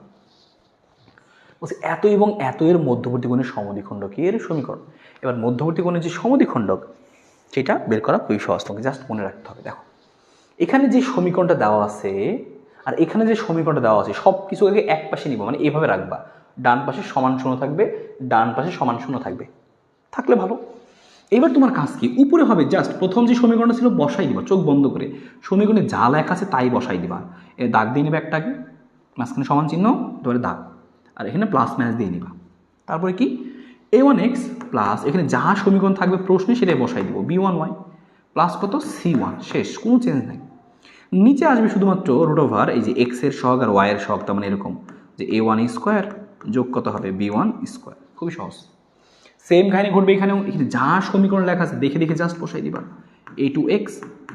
বলছে এত এবং এত এর মধ্যবর্তী কোণের সমদ্বিখণ্ডকের সমীকরণ। এবার মধ্যবর্তী কোণের যে সমদ্বিখণ্ডক, সেটা বের করা খুবই সহজ, তোমাকে জাস্ট মনে রাখতে হবে। দেখো এখানে যে সমীকরণটা দেওয়া আছে আর এখানে যে সমীকরণটা দেওয়া আছে, সব কিছু এক পাশে নিব, মানে এইভাবে রাখবা, ডান পাশে সমান শূন্য থাকবে, ডান পাশে সমান শূন্য থাকবে, থাকলে ভালো। এবার তোমার কাজ কি, উপরে হবে জাস্ট প্রথম যে সমীকরণটা ছিল বসাই দিবা, চোখ বন্ধ করে সমীকরণে যা লেখা আছে তাই বসাই দিবা। এ দাগ দিয়ে নেবে একটাকে, মাঝখানে সমান চিহ্ন, তারপরে দাগ, আর এখানে প্লাস মাইনাস দিয়ে নিবা। তারপরে কি a1x প্লাস এখানে যা সমীকরণ থাকবে প্রশ্নে সেটাই বসাই দিব, b1y প্লাস কত c1, শেষ, কোনো চেঞ্জ নাই। নিচে আসবে শুধুমাত্র √, এই যে x এর সহগ আর y এর সহগ, তার মানে এরকম যে a1 স্কোয়ার যোগ কত হবে b1 স্কোয়ার। খুবই সহজ। সেম কাহিনী ঘটবে এখানেও, এখানে যা সমীকরণ লেখা আছে দেখে দেখে জাস্ট বসাই দিবা। a2x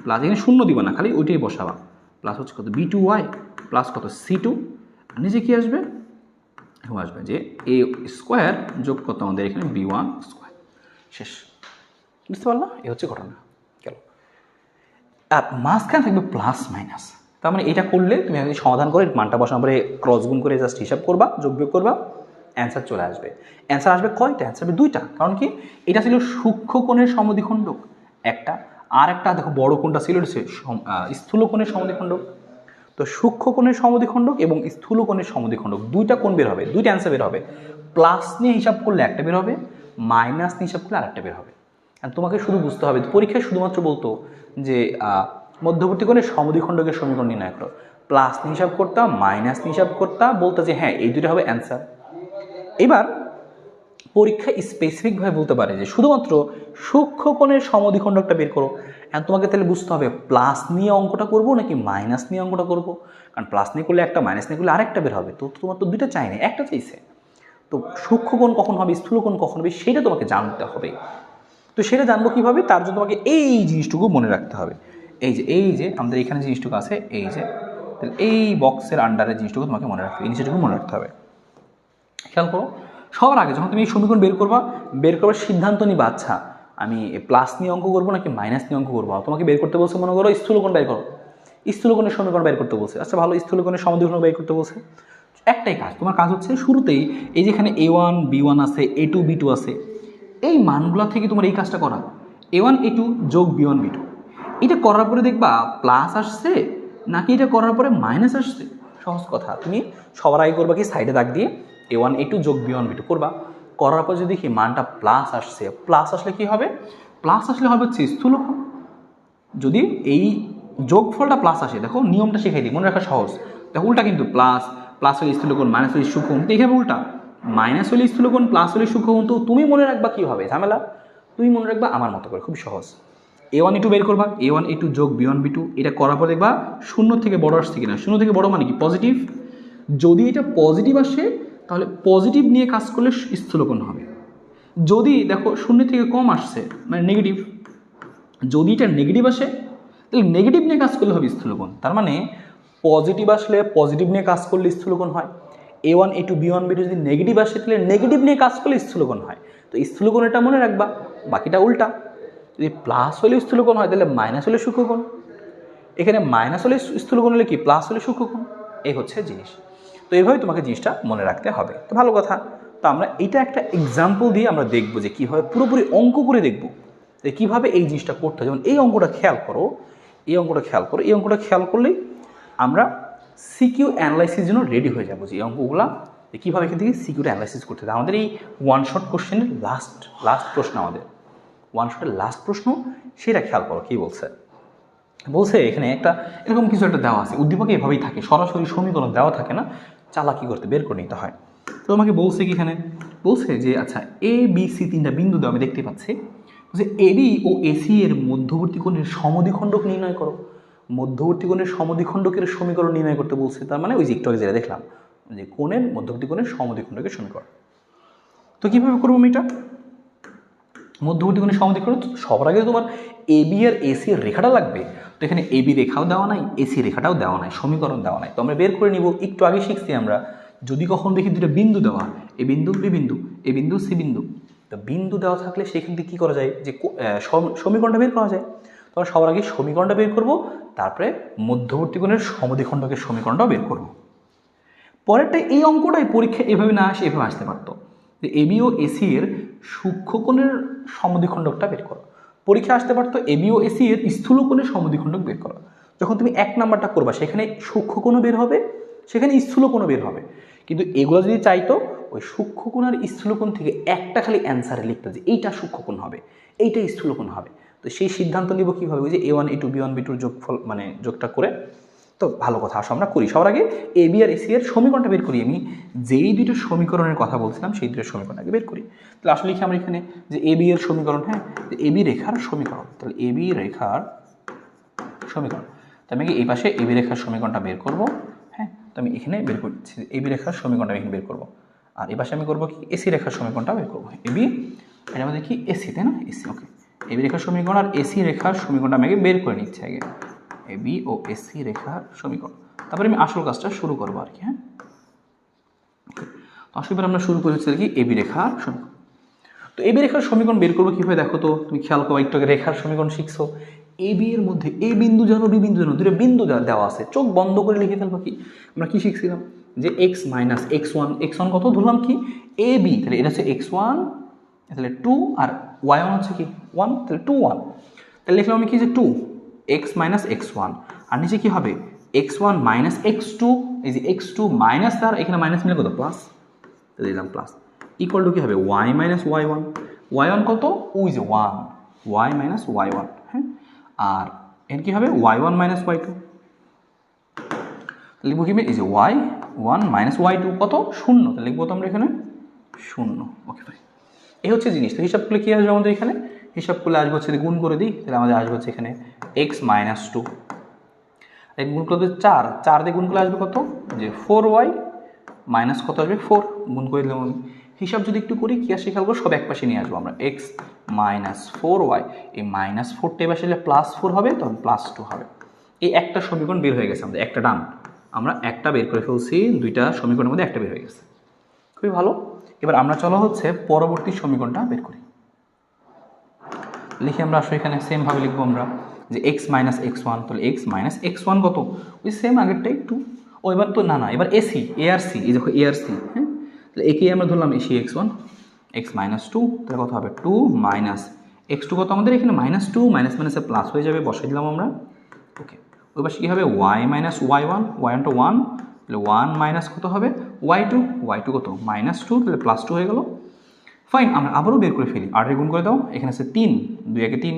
প্লাস এখানে শূন্য দিবা না, খালি ওইটাই বসাবা, প্লাস হচ্ছে কত b2y প্লাস কত c2, আর নিচে কি আসবে, এরকম আসবে যে a স্কোয়ার যোগ কত আমাদের এখানে b1 স্কোয়ার, শেষ। বুঝতে পারলা, এ হচ্ছে ঘটনা। গেল। আর মাঝখানে থাকবে প্লাস মাইনাস, তার মানে এটা করলে তুমি সমাধান করে মানটা বসানোর পরে ক্রস গুণ করে জাস্ট হিসাব করবা, যোগ বিয়োগ করবা, অ্যান্সার চলে আসবে। অ্যান্সার আসবে কয়টা, অ্যান্সার আসবে 2টা। কারণ কি, এটা ছিল সূক্ষ্ম কোণের সমদ্বিখণ্ডক একটা, আর একটা দেখো বড় কোণটা ছিল স্থূল কোণের সমদ্বিখণ্ডক। তো সূক্ষ্ম কোণের সমদ্বিখণ্ডক এবং স্থূল কোণের সমদ্বিখণ্ডক 2টা কোণ বের হবে, 2টা অ্যান্সার বের হবে। প্লাস নিয়ে হিসাব করলে একটা বের হবে, মাইনাস নিয়ে হিসাব করলে আরেকটা বের হবে। আর তোমাকে শুধু বুঝতে হবে, পরীক্ষায় শুধুমাত্র বলতো যে মধ্যবর্তী কোণের সমদ্বিখণ্ডকের সমীকরণ নির্ণয় করো, প্লাস নিয়ে হিসাব করতাম, মাইনাস নিয়ে হিসাব করতাম, বলতো যে হ্যাঁ এই 2টা হবে অ্যান্সার। এবার পরীক্ষা স্পেসিফিকভাবে বলতে পারে যে শুধুমাত্র সূক্ষ্মকোণের সমদ্বিখণ্ডকটা বের করো। এখন তোমাকে তাহলে বুঝতে হবে প্লাস নিয়ে অঙ্কটা করবো নাকি মাইনাস নিয়ে অঙ্কটা করবো, কারণ প্লাস নিয়ে করলে একটা, মাইনাস নিয়ে করলে আরেকটা বের হবে। তো তোমার তো দুইটা চাই না, একটা চাইছে। তো সূক্ষ্মকোণ কখন হবে, স্থূলকোণ কখন হবে, সেটা তোমাকে জানতে হবে। তো সেটা জানবো কীভাবে, তার জন্য তোমাকে এই জিনিসটুকু মনে রাখতে হবে। এই যে আমাদের এখানে জিনিসটুকু আছে, এই যে তাহলে এই বক্সের আন্ডারে জিনিসটুকু তোমাকে মনে রাখতে হবে, এই জিনিসটুকু মনে রাখতে হবে। খেয়াল করো, সবার আগে যখন তুমি এই সমীকরণ বের করবার সিদ্ধান্ত নিবা, আচ্ছা আমি প্লাস নিয়ে অঙ্ক করবো নাকি মাইনাস নিয়ে অঙ্ক করবো। তোমাকে বের করতে বলছে, মনে করো স্থূলকোণ বের করো, স্থূলকোণের সমীকরণ বের করতে বলছে। আচ্ছা ভালো, স্থূলকোণের সমদ্বিখণ্ডক বের করতে বলছে। একটাই কাজ, তোমার কাজ হচ্ছে শুরুতেই এই যেখানে A1 B1 আছে, A2 B2 আছে, এই মানগুলা থেকে তোমার এই কাজটা করা, A1 A2 যোগ B1 B2। এটা করার পরে দেখবা প্লাস আসছে নাকি এটা করার পরে মাইনাস আসছে। সহজ কথা, তুমি সবার আগে করবা কি, সাইডে দাগ দিয়ে A1 A2 যোগ B1 B2 করবা। করার পর যদি দেখি মানটা প্লাস আসছে, প্লাস আসলে কি হবে, প্লাস আসলে হবে হচ্ছে স্থূলকোণ। যদি এই যোগফলটা প্লাস আসে, দেখো নিয়মটা শিখাই দিই, মনে রাখা সহজ। দেখো উল্টা কিন্তু, প্লাস হলে স্থূলকোণ, মাইনাস হলে সূক্ষ্মকোণ। তো এখানে উল্টা, মাইনাস হলে স্থূলকোণ, প্লাস হলে সূক্ষ্মকোণ। তো তুমি মনে রাখবা কী হবে, ঝামেলা তুমি মনে রাখবা আমার মতো করে, খুব সহজ। A1 A2 বের করবা, A1 A2 যোগ B1 B2। এটা করার পর দেখবা শূন্য থেকে বড় আসছে কিনা, শূন্য থেকে বড় মানে কি পজিটিভ। যদি এটা পজিটিভ আসে তাহলে পজিটিভ নিয়ে কাজ করলে স্থূলকোণ হবে। যদি দেখো শূন্য থেকে কম আসছে মানে নেগেটিভ, যদি এটা নেগেটিভ আসে তাহলে নেগেটিভ নিয়ে কাজ করলে হবে স্থূলকোণ। তার মানে পজিটিভ আসলে পজিটিভ নিয়ে কাজ করলে স্থূলকোণ হয়। A1 A2 B1 B2 যদি নেগেটিভ আসে তাহলে নেগেটিভ নিয়ে কাজ করলে স্থূলকোণ হয়। তো স্থূলকোণ এটা মনে রাখবা, বাকিটা উল্টা। যদি প্লাস হলে স্থূলকোণ হয় তাহলে মাইনাস হলে সূক্ষ্মকোণ। এখানে মাইনাস হলে স্থূলকোণ হলে কি, প্লাস হলে সূক্ষ্মকোণ। এই হচ্ছে জিনিস। তো এইভাবে তোমাকে জিনিসটা মনে রাখতে হবে। তো ভালো কথা, তো আমরা এটা একটা এক্সাম্পল দিয়ে আমরা দেখবো যে কীভাবে পুরোপুরি অঙ্ক করে দেখবো যে কীভাবে এই জিনিসটা করতে হয়। যেমন এই অঙ্কটা খেয়াল করো, এই অঙ্কটা খেয়াল করলেই আমরা সিকিউ অ্যানালাইসিস জন্য রেডি হয়ে যাবো যে এই অঙ্কগুলো কীভাবে এখান থেকে সিকিউটা অ্যানালাইসিস করতে হবে। আমাদের এই ওয়ান শট কোশ্চেনের লাস্ট প্রশ্ন, আমাদের ওয়ান শটের লাস্ট প্রশ্ন, সেটা খেয়াল করো কী বলছে এখানে একটা এরকম কিছু একটা দেওয়া আছে, উদ্দীপকে এভাবেই থাকে, সরাসরি সমীকরণ দেওয়া থাকে না, চালাকি করতে বের করে নিতে হয়। তো আমাকে বলছে কি, এখানে বলছে যে আচ্ছা ABC তিনটা বিন্দু দেওয়া আমি দেখতে পাচ্ছি, যে AB ও AC এর মধ্যবর্তী কোণের সমদ্বিখণ্ডক নির্ণয় করো। মধ্যবর্তী কোণের সমদ্বিখণ্ডকের সমীকরণ নির্ণয় করতে বলছে। তার মানে ওই যে একটু আগে যেটা দেখলাম যে কোণের মধ্যবর্তী কোণের সমদ্বিখণ্ডকের সমীকরণ। তো কীভাবে করবো আমি এটা, মধ্যবর্তী কোণের সমদ্বিখণ্ডক সবার আগে তোমার AB আর AC এর রেখাটা লাগবে। তো এখানে AB রেখাও দেওয়া নাই, AC রেখাটাও দেওয়া নাই, সমীকরণ দেওয়া নাই। তো আমরা বের করে নিব। একটু আগে শিখছি আমরা, যদি কখন দেখি দুটো বিন্দু দেওয়া, এ বিন্দু বি বিন্দু, এ বিন্দু সি বিন্দু, তো বিন্দু দেওয়া থাকলে সেখান থেকে কী করা যায়, যে সমীকরণটা বের করা যায়। তো আমরা সবার আগে সমীকরণটা বের করব, তারপরে মধ্যবর্তী কোণের সমদ্বিখণ্ডকের সমীকরণটাও বের করব। পরেরটা এই অঙ্কটাই পরীক্ষা এভাবে না আসে, এভাবে আসতে পারতো যে AB ও AC এর সূক্ষ্মকোণের সমদ্বিখণ্ডকটা বের করো। পরীক্ষা আসতে পারতো AB ও AC এর স্থূলকোণের সমদ্বিখণ্ডক বের করো। যখন তুমি এক নাম্বারটা করবা সেখানে সূক্ষ্মকোণও বের হবে, সেখানে স্থূলকোণও বের হবে। কিন্তু এগুলো যদি চাইতো ওই সূক্ষ্মকোণ আর স্থূলকোণ থেকে একটা খালি অ্যান্সারে লিখতো যে এইটা সূক্ষ্মকোণ হবে, এইটা স্থূলকোণ হবে। তো সেই সিদ্ধান্ত নিব কীভাবে, ওই যে A1 A2 B1 B2 যোগফল মানে যোগটা করে। তো ভালো কথা, আসো আমরা করি। সবার আগে AB আর AC এর সমীকরণটা বের করি। আমি যেই দুটো সমীকরণের কথা বলছিলাম সেই দুটো সমীকরণ আগে বের করি। তাহলে আসলে লিখি আমরা এখানে যে AB এর সমীকরণ, হ্যাঁ AB রেখার সমীকরণ। তাহলে AB রেখার সমীকরণ, তো আমি এই পাশে AB রেখার সমীকরণটা বের করব। হ্যাঁ, তো আমি এখানে বের করছি AB রেখার সমীকরণটা আমি এখানে বের করব। আর এই পাশে আমি করবো কি, AC রেখার সমীকরণটা বের করবো। AB এটা আমাদের কি AC, তাই না, AC। ওকে, AB রেখার সমীকরণ আর AC রেখার সমীকরণটা আমি আগে বের করে নিচ্ছি আগে, AB ও AC রেখার সমীকরণ। তারপরে আমি আসল কাজটা শুরু করবো আর কি। হ্যাঁ, তো আসলে আমরা শুরু করেছি আর কি AB রেখার সমীকরণ। তো AB রেখার সমীকরণ বের করবো কীভাবে, দেখো তো তুমি খেয়াল করো, একটু আগে রেখার সমীকরণ শিখছো। AB এর মধ্যে A বিন্দু জানো, B বিন্দু জানো, দুটো বিন্দু দেওয়া আছে, চোখ বন্ধ করে লিখে ফেলবো। কি আমরা কি শিখছিলাম যে x মাইনাস x1 কত ধরলাম কি AB, তাহলে এটা হচ্ছে x1, তাহলে 2, আর y1 হচ্ছে কি 1, তাহলে 2 1, তাহলে লিখলাম আমি কি যে 2 x মাইনাস x1, আর নিচে কি হবে x1 মাইনাস x2, এই যে x2 মাইনাস, তার এখানে মাইনাস মিলে কত প্লাস, তাহলে দিলাম প্লাস, ইকুয়াল টু কি হবে y মাইনাস y1, y1 কত ওই যে 1, y মাইনাস y1। হ্যাঁ, আর এর কি হবে y1 মাইনাস y2, লিখবো কি এই যে y1 মাইনাস y2 কত 0, তাহলে লিখবো তো আমরা এখানে 0। ওকে ভাই, এই হচ্ছে জিনিস। তো হিসাব করলে কী আসবে আমাদের এখানে? হিসাব করলে আসবে হচ্ছে, গুণ করে দিই তাহলে আমাদের আসবে হচ্ছে এখানে এক্স মাইনাস টু, গুণ করলে 4 দিয়ে গুণ করলে আসবে কত? যে 4y মাইনাস কত আসবে? 4। গুণ করে দিলাম আমি। হিসাব যদি একটু করি কী আসে খেয়াল করবো, সব এক পাশে নিয়ে আসবো আমরা। এক্স মাইনাস 4y, এই মাইনাস 4টা এবার আসলে প্লাস 4 হবে, তখন প্লাস 2 হবে। এই একটা সমীকরণ বের হয়ে গেছে আমাদের, একটা ডান। আমরা একটা বের করে ফেলছি, দুইটা সমীকরণের মধ্যে একটা বের হয়ে গেছে। খুবই ভালো। এবার আমরা চলো হচ্ছে পরবর্তী সমীকরণটা বের করি। লিখে আমরা আসলে এখানে সেমভাবে লিখবো আমরা যে এক্স মাইনাস এক্স ওয়ান, তাহলে এক্স মাইনাস এক্স ওয়ান কত? ওই সেম আগেরটা একটু। ও এবার তো না, এবার এসি এ আর সি, এই দেখো এ আর সি, হ্যাঁ, তাহলে একেই আমরা ধরলাম AC x one, x minus two, তাহলে কত হবে? 2 মাইনাস এক্স টু কত আমাদের এখানে? মাইনাস 2, মাইনাস মাইনাসে প্লাস হয়ে যাবে, বসাই দিলাম আমরা। ওকে, ওই পাশে কী হবে? Y minus y one, y ওয়ানটা 1, তাহলে 1 মাইনাস কত হবে? ওয়াই টু কত? মাইনাস 2, তাহলে প্লাস 2 হয়ে গেল। ফাইন, আমরা আবারও বের করে ফেলি। 8 গুণ করে দাও, এখানে আছে 3, 2 একে 3,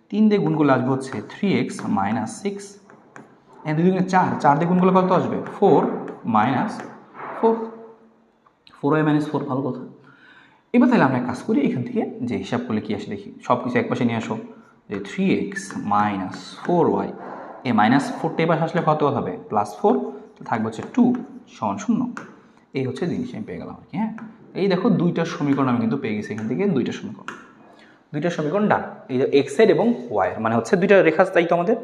3 দিয়ে গুণ করলে আসবে হচ্ছে 3x মাইনাস 6, এখানে 2 দুগুণে 4, 4 দিয়ে গুণ করলে কত আসবে? 4 মাইনাস 4, 4y মাইনাস 4, ভালো কথা। এবার তাহলে আমরা এক কাজ করি, এখান থেকে যে হিসাব করলে কী আসে দেখি, সব কিছু এক পাশে নিয়ে আসো, যে 3x মাইনাস 4y, এই মাইনাস 4টা এবার আসলে কত হবে? প্লাস 4, থাকবে হচ্ছে 2 সমান 0। এই হচ্ছে জিনিস আমি পেয়ে গেলাম আর কি। হ্যাঁ, এই দেখো দুইটা সমীকরণ আমি কিন্তু পেয়ে গেছি এখান থেকে, দুইটা সমীকরণ ডান। এই যে এক্সের এবং ওয়াইয়ের মানে হচ্ছে দুইটা রেখা, তাই তো আমাদের।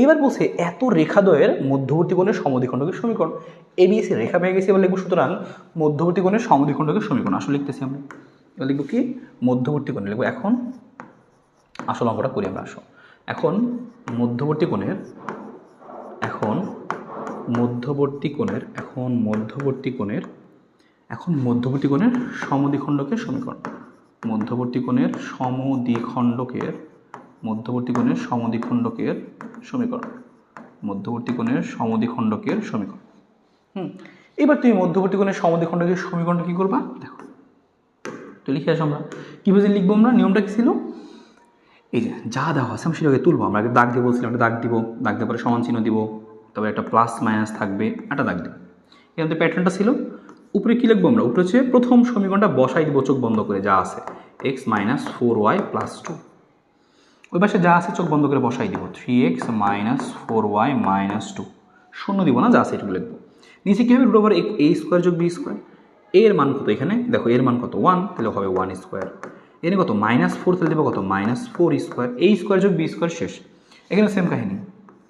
এবার বলছে এত রেখাদ্বয়ের মধ্যবর্তী কোণের সমদ্বিখণ্ডকের সমীকরণ। এবিএসি রেখা পেয়ে গেছি, এবার লিখবো সুতরাং মধ্যবর্তী কোণের সমদ্বিখণ্ডকের সমীকরণ। আসলে লিখতেছি আমরা, এবার লিখবো কি? মধ্যবর্তী কোণে লিখবো। এখন আসল অঙ্কটা করি আমরা। এখন মধ্যবর্তী কোণের সমদ্বিখণ্ডকের সমীকরণ। মধ্যবর্তী কোণের সমদ্বিখণ্ডকের সমীকরণ। এবার তুমি মধ্যবর্তী কোণের সমদ্বিখণ্ডকের সমীকরণটা কী করবা দেখো, তো লিখে আসো আমরা। কীভাবে লিখবো আমরা? নিয়মটা কী ছিল? এই যে যা দেওয়া আছে আমি সেটাকে তুলবো। আমরা আগে দাগ দিয়ে বলছিলাম, একটা দাগ দিব, দাগ দেওয়ার পরে সমান চিহ্ন দিব, তারপরে একটা প্লাস মাইনাস থাকবে, একটা দাগ দিব। এখানে প্যাটার্নটা ছিল। উপরে কী লিখবো আমরা? উপরে হচ্ছে প্রথম সমীকরণটা বসাই দিব চোখ বন্ধ করে, যা আছে এক্স মাইনাস 4y প্লাস 2। ওই পাশে যা আছে চোখ বন্ধ করে বসাই দিব, 3x মাইনাস 4y মাইনাস 2, শূন্য দিব না, যা আছে এটুকু লিখবো। নিচে কী হবে? রুট ওভার a স্কোয়ার যোগ বি স্কোয়ার। এর মান কত এখানে দেখো, এর মান কত? 1, তাহলে হবে 1 স্কোয়ার। এখানে কত? মাইনাস 4, তাহলে দেবো কত? Minus 4 square. a স্কোয়ার যোগ বি স্কোয়ার শেষ। এখানে সেম কাহিনী,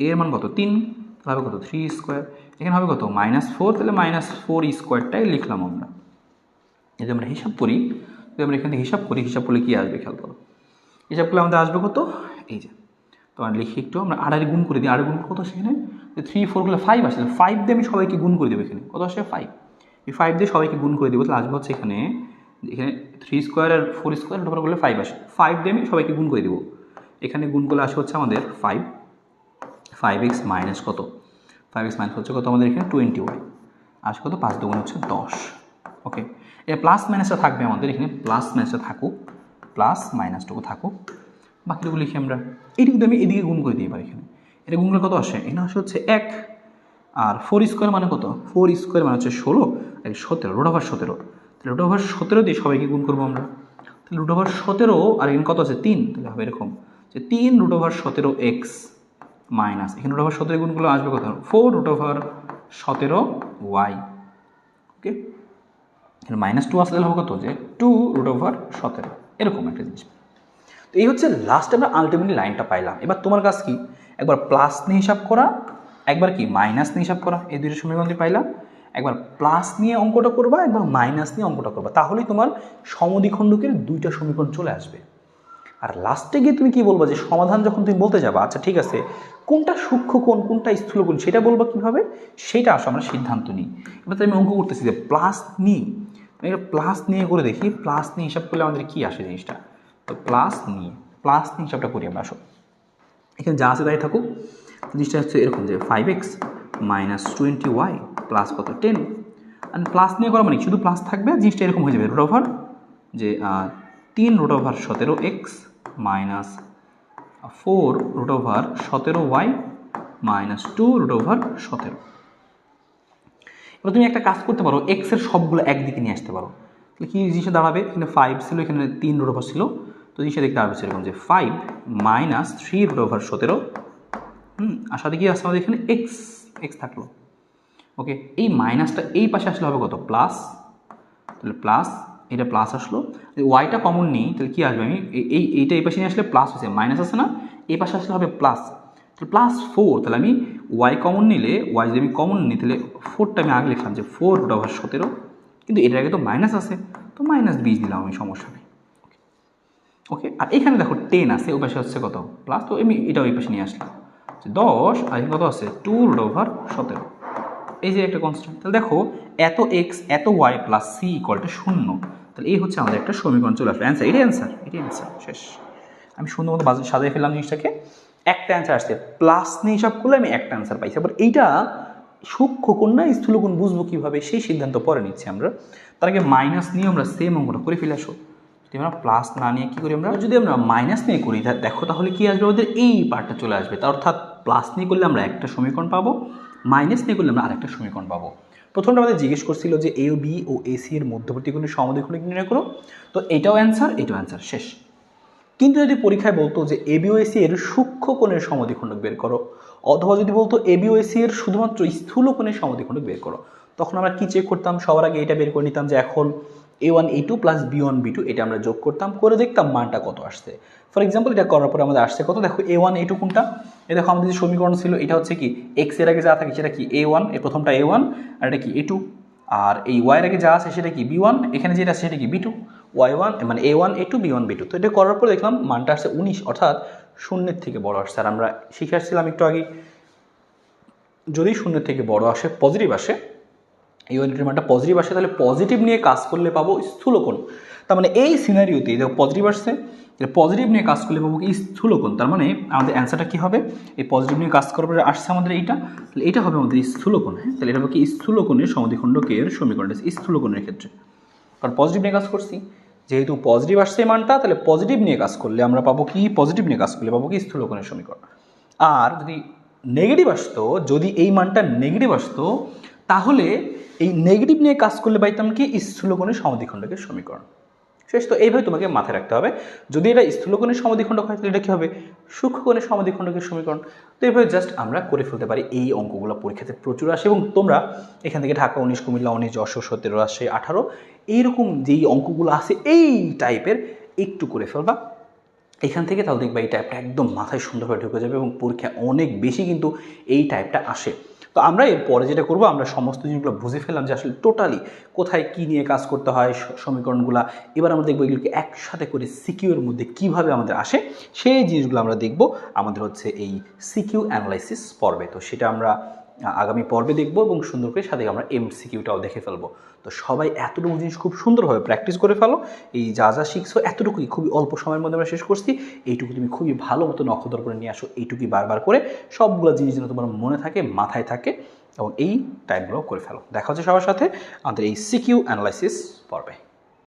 এর মান কত? 3, তাহলে হবে কত? 3 স্কোয়ার। এখানে হবে কত? মাইনাস 4, তাহলে মাইনাস 4 স্কোয়ারটাই লিখলাম আমরা। যদি আমরা হিসাব করি, যদি আমরা এখান থেকে হিসাব করলে কী আসবে খেয়াল করো। হিসাব করলে আমাদের আসবে কত? এই যে তোমার লিখি একটু, আমরা 8 গুণ করে দিই। 8 গুণ কত সেখানে? 3 4 গুলো 5 আসে, 5 দিয়ে আমি সবাইকে গুণ করে দেবো। এখানে কত আসে? 5। এই 5 দিয়ে সবাইকে গুণ করে দেবো, তাহলে আসবে হচ্ছে এখানে 3 স্কোয়ার আর 4 স্কোয়ার ওটা করলে 5 আসে। 5 দিয়ে আমি সবাইকে গুণ করে দেবো। এখানে গুণ করলে আসে হচ্ছে আমাদের 5x মাইনাস কত? 5x মাইনাস হচ্ছে কত আমাদের এখানে? 20y। আসে কত? 5 দুগুণ হচ্ছে 10। ওকে, এর প্লাস মাইনাসটা থাকবে আমাদের এখানে, প্লাস মাইনাসটা থাকুক, প্লাস মাইনাসটুকু থাকুক, বাকিটুকু লিখি আমরা। এইটুকু আমি এদিকে গুণ করে দিই এবার। এখানে এটা গুণ করলে কত আসে? এখানে আসে হচ্ছে 1, আর 4 স্কোয়ার মানে কত? 4 স্কোয়ার মানে হচ্ছে 16, আর 17, রুট ওভার 17। তাহলে রুট ওভার 17 দিয়ে সবাইকে গুণ করবো আমরা। তাহলে রুট ওভার 17, আর এখানে কত আছে? 3, তাহলে হবে এরকম যে 3 রুট ওভার 17x মাইনাস, এখানে রুট ওভার 17 গুণগুলো আসবে কত? 4 রুট ওভার 17y। ওকে, এখানে মাইনাস 2 আসলে হবে কত? যে 2 রুট ওভার 17, এরকম একটা জিনিস। তো এই হচ্ছে লাস্টে আমরা আলটিমেটলি লাইনটা পাইলাম। এবার তোমার কাজ কি? একবার প্লাস নিয়ে হিসাব করা, একবার কি মাইনাস নিয়ে হিসাব করা। এই দুইটা সমীকরণ পাইলাম। একবার প্লাস নিয়ে অঙ্কটা করবা, একবার মাইনাস নিয়ে অঙ্কটা করবা, তাহলেই তোমার সমদ্বিখণ্ডকের দুইটা সমীকরণ চলে আসবে। আর লাস্টে গিয়ে তুমি কি বলবা? যে সমাধান যখন তুমি বলতে যাবা, আচ্ছা ঠিক আছে, কোনটা সূক্ষ্ম কোণ কোনটা স্থূল কোণ সেটা বলবা কীভাবে, সেইটা আসো আমরা সিদ্ধান্ত নিই। এবার তো আমি অঙ্ক করতেছি যে প্লাস নিই, প্লাস নিয়ে করে দেখি, প্লাস নিয়ে হিসাব করলে আমাদের কী আসে জিনিসটা। তো প্লাস নিয়ে হিসাবটা করি আমরা। আসো এখানে যা আছে তাই থাকুক। জিনিসটা হচ্ছে এরকম যে 5x মাইনাস 20y প্লাস কত? 10। আর প্লাস নিয়ে করা মানে শুধু প্লাস থাকবে, জিনিসটা এরকম হয়ে যাবে রুট ওভার যে 3 root over 17x minus 4 root over 17y minus 2 root over 17। এবার তুমি একটা কাজ করতে পারো, এক্সের সবগুলো একদিকে নিয়ে আসতে পারো। তাহলে কী জিনিসটা দাঁড়াবে, এখানে 5 ছিল, এখানে 3 রুট ওভার ছিল, তো জিনিসটা দেখতে দাঁড়াবে সেরকম যে 5 মাইনাস 3 রুট ওভার 17, আর সাথে কি আসছে আমাদের এখানে এক্স থাকলো। ওকে, এই মাইনাসটা এই পাশে আসলে হবে কত, প্লাস, তাহলে প্লাস, এটা প্লাস আসলো, ওয়াইটা কমন নিই তাহলে কী আসবে, আমি এইটা এই পাশে নিয়ে আসলে প্লাস হয়েছে, মাইনাস আছে না, এই পাশে আসলে হবে প্লাস, তাহলে +4, তাহলে আমি ওয়াই কমন নিলে, ওয়াই যদি আমি কমন নিই তাহলে 4টা আমি আগে লিখলাম যে 4 রুট ওভার 17, কিন্তু এটার আগে তো মাইনাস আছে, তো -20 দিলাম আমি, সমস্যা নেই। ওকে, আর এখানে দেখো 10 আছে, ওই পাশে হচ্ছে কত, প্লাস, তো আমি এটা ওই পাশে নিয়ে আসলাম 10, আর কত আছে 2 রুট ওভার 17, এই যে একটা কনস্ট্যান্ট। তাহলে দেখো এত এক্স এত y plus c equal to 0, তাহলে এই হচ্ছে আমাদের একটা সমীকরণ চলে আসবে, অ্যান্সার, এটাই অ্যান্সার শেষ। আমি সুন্দর মতো সাজিয়ে ফেললাম জিনিসটাকে, একটা অ্যান্সার আসছে, প্লাস নিয়ে সব করলে আমি একটা অ্যান্সার পাইছি। আবার এইটা সূক্ষ্ম কোণ না স্থূল কোণ বুঝবো কীভাবে, সেই সিদ্ধান্ত পরে নিচ্ছি আমরা। তার আগে মাইনাস নিয়ে আমরা সেম অঙ্কটা করে ফেলে আসো। যদি আমরা প্লাস না নিয়ে কী করি আমরা, যদি আমরা মাইনাস নিয়ে করি দেখো তাহলে কী আসবে, আমাদের এই পার্টটা চলে আসবে, তা অর্থাৎ প্লাস নিয়ে করলে আমরা একটা সমীকরণ পাবো, মাইনাস নিয়ে করলে আমরা আরেকটা সমীকরণ পাবো। প্রথমটা আমাদের জিজ্ঞেস করছিল যে এ বি ও এসি এর মধ্যবর্তী কোণের সমদ্বিখণ্ডক নির্ণয় করো, তো এটাও অ্যান্সার, এটাও অ্যান্সার, শেষ। কিন্তু যদি পরীক্ষায় বলতো যে এ বি ও এসি এর সূক্ষ্ম কোণের সমদ্বিখণ্ডক বের করো, অথবা যদি বলতো এ বি ও এসি এর শুধুমাত্র স্থূল কোণের সমদ্বিখণ্ডক বের করো, তখন আমরা কি চেক করতাম, সবার আগে এটা বের করে নিতাম যে এখন a1 a2 plus b1 b2 এটা আমরা যোগ করতাম, করে দেখতাম মানটা কত আসছে। ফর এক্সাম্পল এটা করার পরে আমাদের আসছে কত, দেখো a1 a2 কোনটা, এ দেখো আমাদের যে সমীকরণ ছিল এটা হচ্ছে কি x এর আগে যা থাকে সেটা কি a1, এর প্রথমটা a1, আর এটা কি a2, আর এই y এর আগে যা আছে সেটা কি b1, এখানে যেটা আছে সেটা কি b2, y1 মানে a1 a2 b1 b2। তো এটা করার পরে দেখলাম মানটা আসছে 19, অর্থাৎ শূন্যের থেকে বড় আসছে। আর আমরা শিখে আসছিলাম একটু আগে, যদি শূন্যের থেকে বড় আসে, পজিটিভ আসে, এই ওয়াইটির মানটা পজিটিভ আসে, তাহলে পজিটিভ নিয়ে কাজ করলে পাবো স্থূলকোণ। তার মানে এই সিনারিওতে দেখো পজিটিভ আসছে, পজিটিভ নিয়ে কাজ করলে পাবো কি স্থূলকোণ। তার মানে আমাদের অ্যান্সারটা কী হবে, এই পজিটিভ নিয়ে কাজ করার পরে আসছে আমাদের এইটা, তাহলে এটা হবে আমাদের স্থূলকোণ। হ্যাঁ, তাহলে এটা হবে কি স্থূলকোণের সমদ্বিখণ্ডকের সমীকরণ, স্থূলকোণের ক্ষেত্রে, কারণ পজিটিভ নিয়ে কাজ করছি, যেহেতু পজিটিভ আসছে মানটা, তাহলে পজিটিভ নিয়ে কাজ করলে আমরা পাবো কি, পজিটিভ নিয়ে কাজ করলে পাবো কি স্থূলকোণের সমীকরণ। আর যদি নেগেটিভ আসতো, যদি এই মানটা নেগেটিভ আসতো, তাহলে এই নেগেটিভ নিয়ে কাজ করলে পাইতাম কি স্থূলকোণের সমদ্বিখণ্ডকের সমীকরণ, শেষ। তো এইভাবে তোমাকে মাথায় রাখতে হবে, যদি এটা স্থূলকোণের সমদ্বিখণ্ডক হয় তাহলে এটা কী হবে, সূক্ষ্মকোণের সমদ্বিখণ্ডকের সমীকরণ। তো এইভাবে জাস্ট আমরা করে ফেলতে পারি। এই অঙ্কগুলো পরীক্ষাতে প্রচুর আসে, এবং তোমরা এখান থেকে ঢাকা 19, কুমিল্লা 19, যশোর 17, রাজশাহী 18, এইরকম যেই অঙ্কগুলো আছে এই টাইপের একটু করে ফেলবা এখান থেকে, তাহলে দেখবা এই টাইপটা একদম মাথায় সুন্দরভাবে ঢুকে যাবে, এবং পরীক্ষা অনেক বেশি কিন্তু এই টাইপটা আসে। তো আমরা এরপরে যেটা করবো, আমরা সমস্ত জিনিসগুলো বুঝে ফেললাম যে আসলে টোটালি কোথায় কী নিয়ে কাজ করতে হয় সমীকরণগুলো। এবার আমরা দেখবো এগুলোকে একসাথে করে সিকিউর মধ্যে কীভাবে আমাদের আসে, সেই জিনিসগুলো আমরা দেখব আমাদের হচ্ছে এই সিকিউ অ্যানালাইসিস পর্বে। তো সেটা আমরা আগামী পর্বে দেখবো, এবং সুন্দর করে সাথে আমরা MCQটাও দেখে ফেলবো। তো সবাই এতটুকু জিনিস খুব সুন্দরভাবে প্র্যাকটিস করে ফেলো, এই যা যা শিখছো এতটুকুই খুবই অল্প সময়ের মধ্যে আমরা শেষ করছি, এইটুকু তুমি খুবই ভালো মতো নখদর করে নিয়ে আসো, এইটুকুই বারবার করে সবগুলো জিনিস যেন তোমার মনে থাকে, মাথায় থাকে, এবং এই টাইপগুলো করে ফেলো। দেখা হচ্ছে সবার সাথে আমাদের এই সিকিউ অ্যানালাইসিস পর্বে।